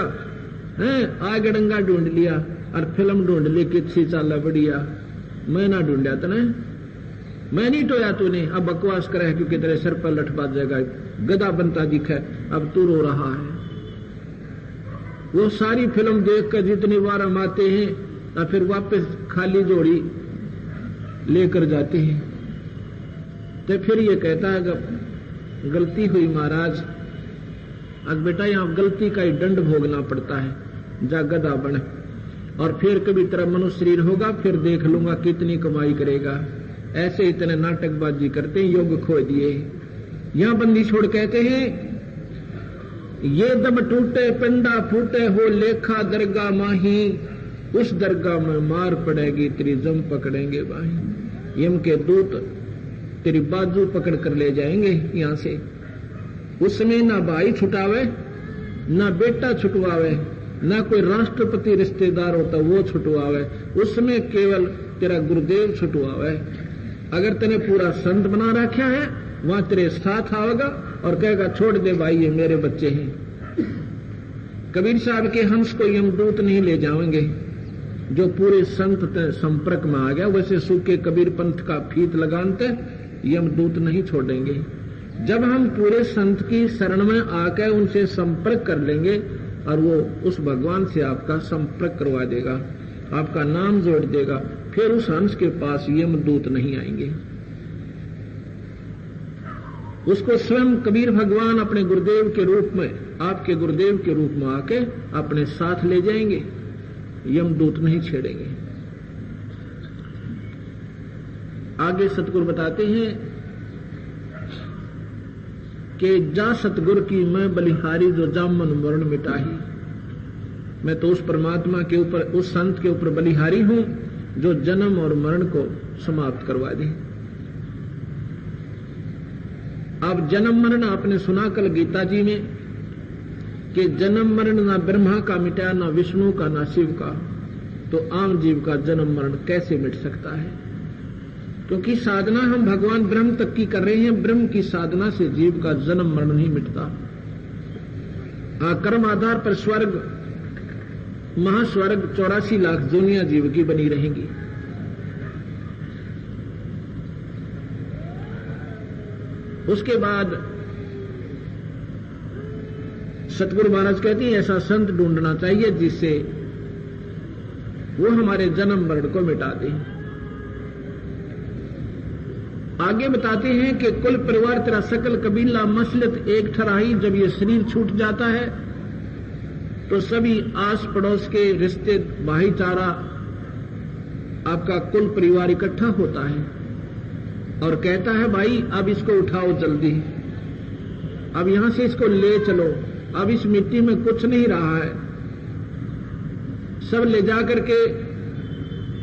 है, आग डंगा ढूंढ लिया और फिल्म ढूंढ ली किसी चाला बढ़िया। मैं ना ढूंढा तने, मैं नहीं टोया तूने, अब बकवास करे क्योंकि तेरे सर पर लठ बाज जाएगा, गधा बनता दिखे, अब तू रो रहा है। वो सारी फिल्म देखकर जितनी बार हम आते हैं और फिर वापस खाली जोड़ी लेकर जाते हैं, तो फिर ये कहता है गलती हुई महाराज, आज बेटा यहां गलती का ही दंड भोगना पड़ता है, जा गधा बन, और फिर कभी तेरा मनुष्य शरीर होगा फिर देख लूंगा कितनी कमाई करेगा। ऐसे इतने नाटकबाजी करते हैं, योग खो दिए। यहां बंदी छोड़ कहते हैं ये दम टूटे पिंडा फूटे हो लेखा दरगाह माही, उस दरगाह में मार पड़ेगी तेरी जम पकड़ेंगे बाही। यम के दूत तेरी बाजू पकड़ कर ले जाएंगे यहां से। उसमें ना भाई छुटावे ना बेटा छुटवावे, ना कोई राष्ट्रपति रिश्तेदार होता वो छुटवावे, उसमें केवल तेरा गुरुदेव छुटवावे। अगर तेने पूरा संत बना रखा है वहां तेरे साथ आवेगा और कहेगा छोड़ दे भाई ये मेरे बच्चे हैं। कबीर साहब के हंस को यमदूत नहीं ले जाएंगे, जो पूरे संत संपर्क में आ गया वैसे सूखे कबीर पंथ का फीत लगाते यमदूत नहीं छोड़ेंगे। जब हम पूरे संत की शरण में आकर उनसे संपर्क कर लेंगे और वो उस भगवान से आपका संपर्क करवा देगा, आपका नाम जोड़ देगा, फिर उस हंस के पास यमदूत नहीं आएंगे। उसको स्वयं कबीर भगवान अपने गुरुदेव के रूप में, आपके गुरुदेव के रूप में आके अपने साथ ले जाएंगे, यमदूत नहीं छेड़ेंगे। आगे सतगुरु बताते हैं कि जा सतगुरु की मैं बलिहारी जो जामन मरण मिटाही। मैं तो उस परमात्मा के ऊपर, उस संत के ऊपर बलिहारी हूं जो जन्म और मरण को समाप्त करवा दे। अब जन्म मरण आपने सुना कल गीता जी में कि जन्म मरण ना ब्रह्मा का मिटा, ना विष्णु का, ना शिव का, तो आम जीव का जन्म मरण कैसे मिट सकता है? क्योंकि साधना हम भगवान ब्रह्म तक की कर रहे हैं, ब्रह्म की साधना से जीव का जन्म मरण नहीं मिटता। कर्म आधार पर स्वर्ग महास्वर्ग 84 लाख दुनिया जीव की बनी रहेंगी। उसके बाद सतगुरु महाराज कहते हैं ऐसा संत ढूंढना चाहिए जिससे वो हमारे जन्म मरण को मिटा दे। आगे बताते हैं कि कुल परिवार तेरा सकल कबीला मसलत एक ठराही, जब ये शरीर छूट जाता है तो सभी आस पड़ोस के रिश्ते भाईचारा आपका कुल परिवार इकट्ठा होता है और कहता है भाई अब इसको उठाओ जल्दी, अब यहां से इसको ले चलो, अब इस मिट्टी में कुछ नहीं रहा है, सब ले जाकर के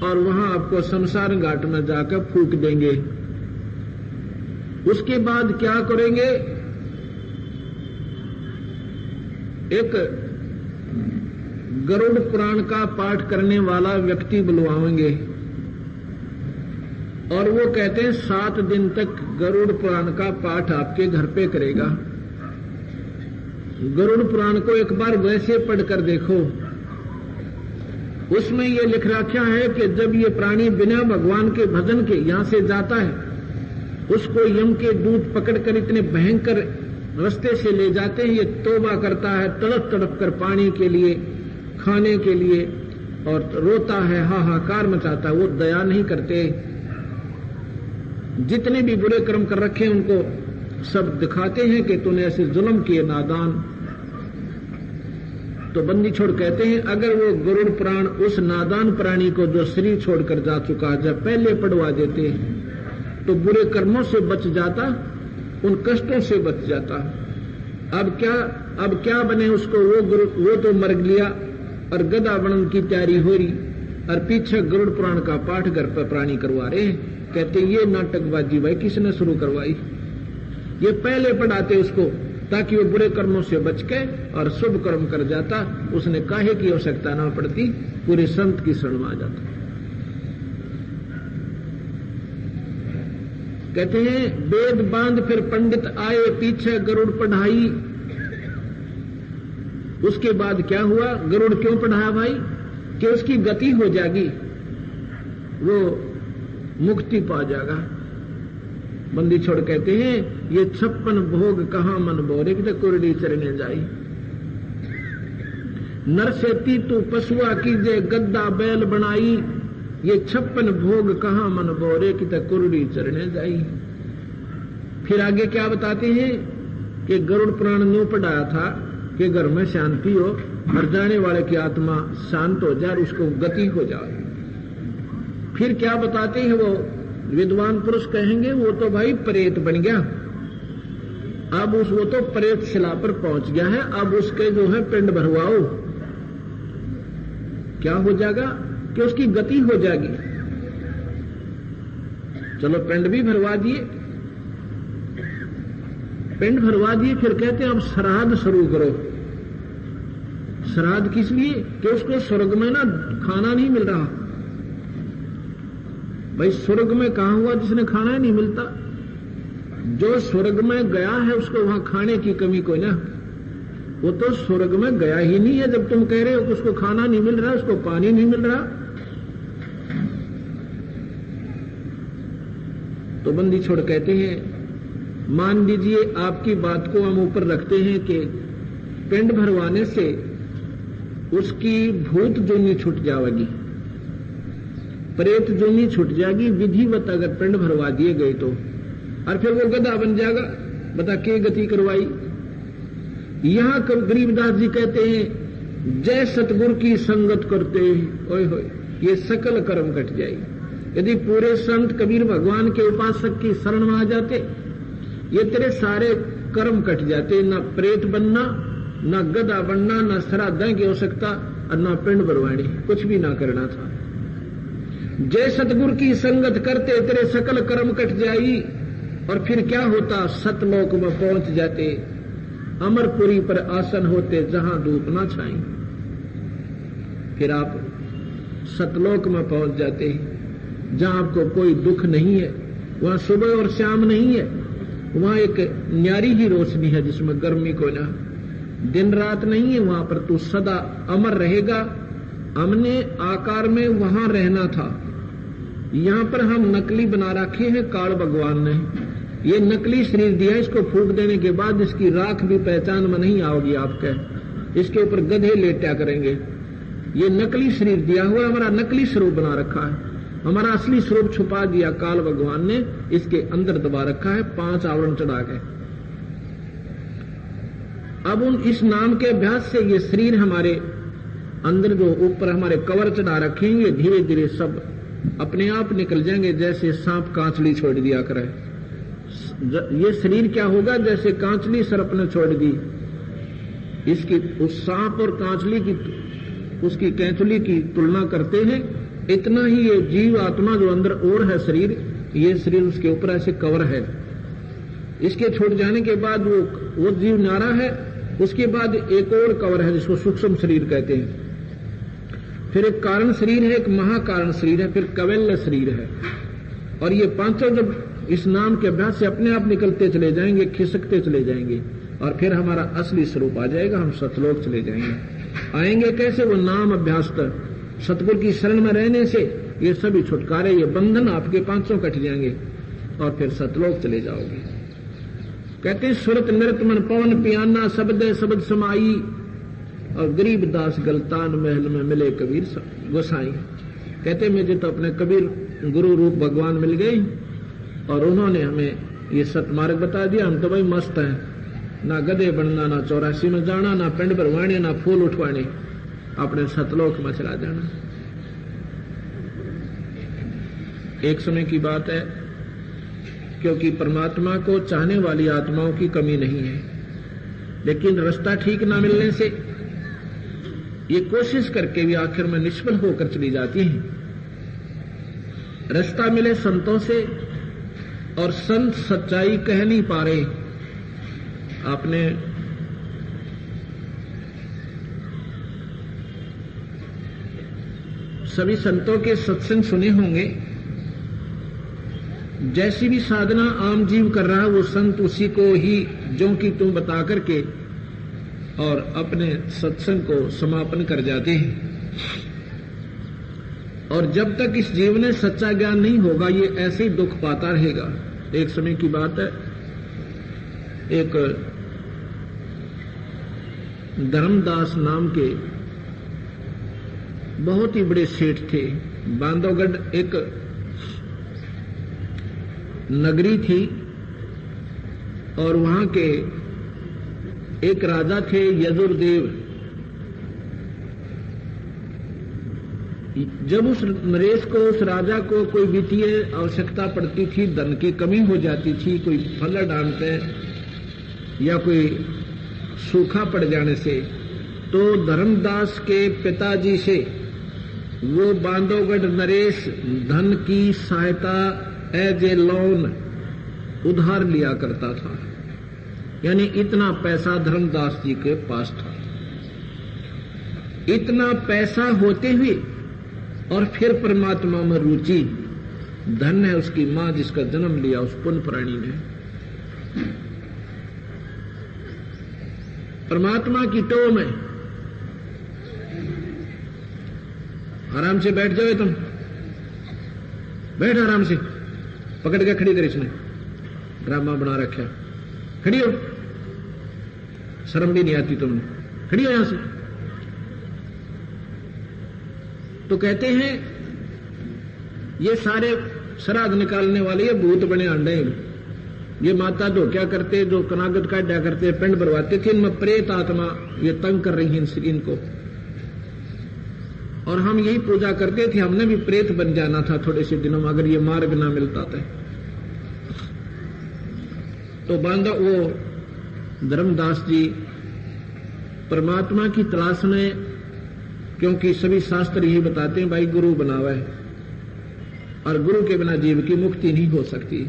और वहां आपको शमशान घाट में जाकर फूंक देंगे। उसके बाद क्या करेंगे, एक गरुड़ पुराण का पाठ करने वाला व्यक्ति बुलवाएंगे और वो कहते हैं 7 दिन तक गरुड़ पुराण का पाठ आपके घर पे करेगा। गरुड़ पुराण को एक बार वैसे पढ़कर देखो, उसमें ये लिख रखा है कि जब ये प्राणी बिना भगवान के भजन के यहां से जाता है, उसको यम के दूत पकड़कर इतने भयंकर रास्ते से ले जाते हैं, ये तौबा करता है तड़प तड़प कर पानी के लिए, खाने के लिए, और रोता है, हाहाकार मचाता है। वो दया नहीं करते। जितने भी बुरे कर्म कर रखे हैं उनको सब दिखाते हैं कि तूने ऐसे जुल्म किए नादान। तो बंदी छोड़ कहते हैं अगर वो गरुड़ पुराण उस नादान प्राणी को जो शरीर छोड़कर जा चुका है जब पहले पढ़वा देते तो बुरे कर्मों से बच जाता, उन कष्टों से बच जाता। अब क्या बने उसको, वो तो मर लिया और गदा बनन की तैयारी हो रही, और पीछे गरुड़ पुराण का पाठ घर पर प्राणी करवा रहे हैं। कहते ये नाटकबाजी भाई किसने शुरू करवाई? ये पहले पढ़ाते उसको ताकि वो बुरे कर्मों से बच के और शुभ कर्म कर जाता। उसने काहे की आवश्यकता ना पड़ती, पूरे संत की शरण में आ जाता। कहते हैं वेद बांध फिर पंडित आए, पीछे गरुड़ पढ़ाई। उसके बाद क्या हुआ? गरुड़ क्यों पढ़ाया भाई? कि उसकी गति हो जाएगी, वो मुक्ति पा जाएगा। बंदी छोड़ कहते हैं ये 56 भोग कहां मन बोरे कि कुरडी चरने जाई। नर सेती तू पशुआ कीजे गद्दा बैल बनाई, ये 56 भोग कहां मन बोरे कि कुरडी चरने जाई। फिर आगे क्या बताते हैं कि गरुड़ पुराण न्यू पढ़ाया था कि घर में शांति हो और जाने वाले की आत्मा शांत हो जाए, उसको गति हो जाए। फिर क्या बताते हैं वो विद्वान पुरुष कहेंगे वो तो भाई प्रेत बन गया, अब वो तो प्रेत शिला पर पहुंच गया है, अब उसके जो है पिंड भरवाओ। क्या हो जाएगा कि उसकी गति हो जाएगी। चलो पिंड भी भरवा दिए, पिंड भरवा दिए। फिर कहते हैं अब श्राद्ध शुरू करो। श्राद्ध किस लिए? कि उसको स्वर्ग में ना खाना नहीं मिल रहा। भाई स्वर्ग में कहां हुआ जिसने खाना ही नहीं मिलता? जो स्वर्ग में गया है उसको वहां खाने की कमी कोई ना, वो तो स्वर्ग में गया ही नहीं है। जब तुम कह रहे हो कि उसको खाना नहीं मिल रहा, उसको पानी नहीं मिल रहा, तो बंदी छोड़ कहते हैं मान लीजिए आपकी बात को हम ऊपर रखते हैं कि पिंड भरवाने से उसकी भूत जोनी छूट जाएगी, प्रेत जोनी छूट जाएगी विधिवत अगर पिंड भरवा दिए गए तो, और फिर वो गधा बन जाएगा। बता के गति करवाई। यहां गरीबदास जी कहते हैं जय सतगुरु की संगत करते ओए होए ये सकल कर्म कट जाएगी। यदि पूरे संत कबीर भगवान के उपासक की शरण में आ जाते, ये तेरे सारे कर्म कट जाते। ना प्रेत बनना, ना गधा बनना, ना श्राद्ध की आवश्यकता, और ना पिंड भरवानी, कुछ भी ना करना था। जय सतगुरु की संगत करते तेरे सकल कर्म कट जाई। और फिर क्या होता? सतलोक में पहुंच जाते, अमरपुरी पर आसन होते जहां धूप ना छाई। फिर आप सतलोक में पहुंच जाते जहां आपको कोई दुख नहीं है, वहां सुबह और शाम नहीं है, वहां एक न्यारी ही रोशनी है जिसमें गर्मी को ना, दिन रात नहीं है, वहां पर तू सदा अमर रहेगा। हमने आकार में वहां रहना था, यहां पर हम नकली बना रखे हैं। काल भगवान ने ये नकली शरीर दिया, इसको फूंक देने के बाद इसकी राख भी पहचान में नहीं आओगी आपके, इसके ऊपर गधे लेटा करेंगे। ये नकली शरीर दिया हुआ, हमारा नकली स्वरूप बना रखा है, हमारा असली स्वरूप छुपा दिया काल भगवान ने, इसके अंदर दबा रखा है 5 आवरण चढ़ा के। अब उन इस नाम के अभ्यास से ये शरीर हमारे अंदर जो ऊपर हमारे कवर चढ़ा रखेंगे, धीरे धीरे सब अपने आप निकल जाएंगे, जैसे सांप कांचली छोड़ दिया करे। ये शरीर क्या होगा? जैसे कांचली सर्प ने छोड़ दी, इसकी उस सांप और कांचली की उसकी कैंचुली की तुलना करते हैं, इतना ही ये जीव आत्मा जो अंदर और है शरीर, ये शरीर उसके ऊपर ऐसे कवर है। इसके छूट जाने के बाद वो जीव नारा है, उसके बाद एक और कवर है जिसको सूक्ष्म शरीर कहते हैं। फिर एक कारण शरीर है, एक महाकारण शरीर है, फिर कवैल्य शरीर है, और ये पांचों जब इस नाम के अभ्यास से अपने आप निकलते चले जाएंगे, खिसकते चले जाएंगे, और फिर हमारा असली स्वरूप आ जाएगा, हम सतलोक चले जाएंगे। आएंगे कैसे? वो नाम अभ्यास कर, सतगुरु की शरण में रहने से ये सभी छुटकारे, ये बंधन आपके पांचों कट जाएंगे और फिर सतलोक चले जाओगे। कहते हैं सुरत नृत मन पवन पियाना शब्द शब्द समाई, और गरीब दास गलतान महल में मिले कबीर गोसाई। कहते मुझे तो अपने कबीर गुरु रूप भगवान मिल गए और उन्होंने हमें ये सतमार्ग बता दिया। हम तो भाई मस्त हैं, ना गधे बनना, ना 84 में जाना, ना पिंड भरवाने, ना फूल उठवाने, अपने सतलोक में चला जाना। एक समय की बात है, क्योंकि परमात्मा को चाहने वाली आत्माओं की कमी नहीं है, लेकिन रास्ता ठीक ना मिलने से ये कोशिश करके भी आखिर में निष्फल होकर चली जाती हैं। रास्ता मिले संतों से और संत सच्चाई कह नहीं पा रहे। आपने सभी संतों के सत्संग सुने होंगे। जैसी भी साधना आम जीव कर रहा है वो संत उसी को ही जो कि तुम बता करके और अपने सत्संग को समापन कर जाते हैं। और जब तक इस जीव ने सच्चा ज्ञान नहीं होगा ये ऐसे ही दुख पाता रहेगा। एक समय की बात है, एक धर्मदास नाम के बहुत ही बड़े सेठ थे। बांधवगढ़ एक नगरी थी और वहां के एक राजा थे यजुर्देव। जब उस नरेश को, उस राजा को कोई वित्तीय आवश्यकता पड़ती थी, धन की कमी हो जाती थी, कोई फल डालते या कोई सूखा पड़ जाने से, तो धर्मदास के पिताजी से वो बांधवगढ़ नरेश धन की सहायता एज ए लोन उधार लिया करता था। यानी इतना पैसा धर्मदास जी के पास था। इतना पैसा होते हुए और फिर परमात्मा में रुचि, धन है उसकी मां जिसका जन्म लिया उस पुण्य प्राणी ने। परमात्मा की टो में आराम से बैठ जाओ, तुम बैठ आराम से, पकड़ के खड़ी कर। इसने ड्रामा बना रखा, खड़ी हो, शर्म भी नहीं आती तुमने, खड़ी हो यहां से। तो कहते हैं ये सारे श्राद्ध निकालने वाले ये भूत बने अंडे, ये माता जो क्या करते, जो कनागत काटा करते, पिंड भरवाते थे, इनमें प्रेत आत्मा ये तंग कर रही है इनको। और हम यही पूजा करते थे, हमने भी प्रेत बन जाना था थोड़े से दिनों में अगर ये मार्ग ना मिलता था। तो बांधव वो धर्मदास जी परमात्मा की तलाश में, क्योंकि सभी शास्त्र यही बताते हैं भाई गुरु बनावा है और गुरु के बिना जीव की मुक्ति नहीं हो सकती।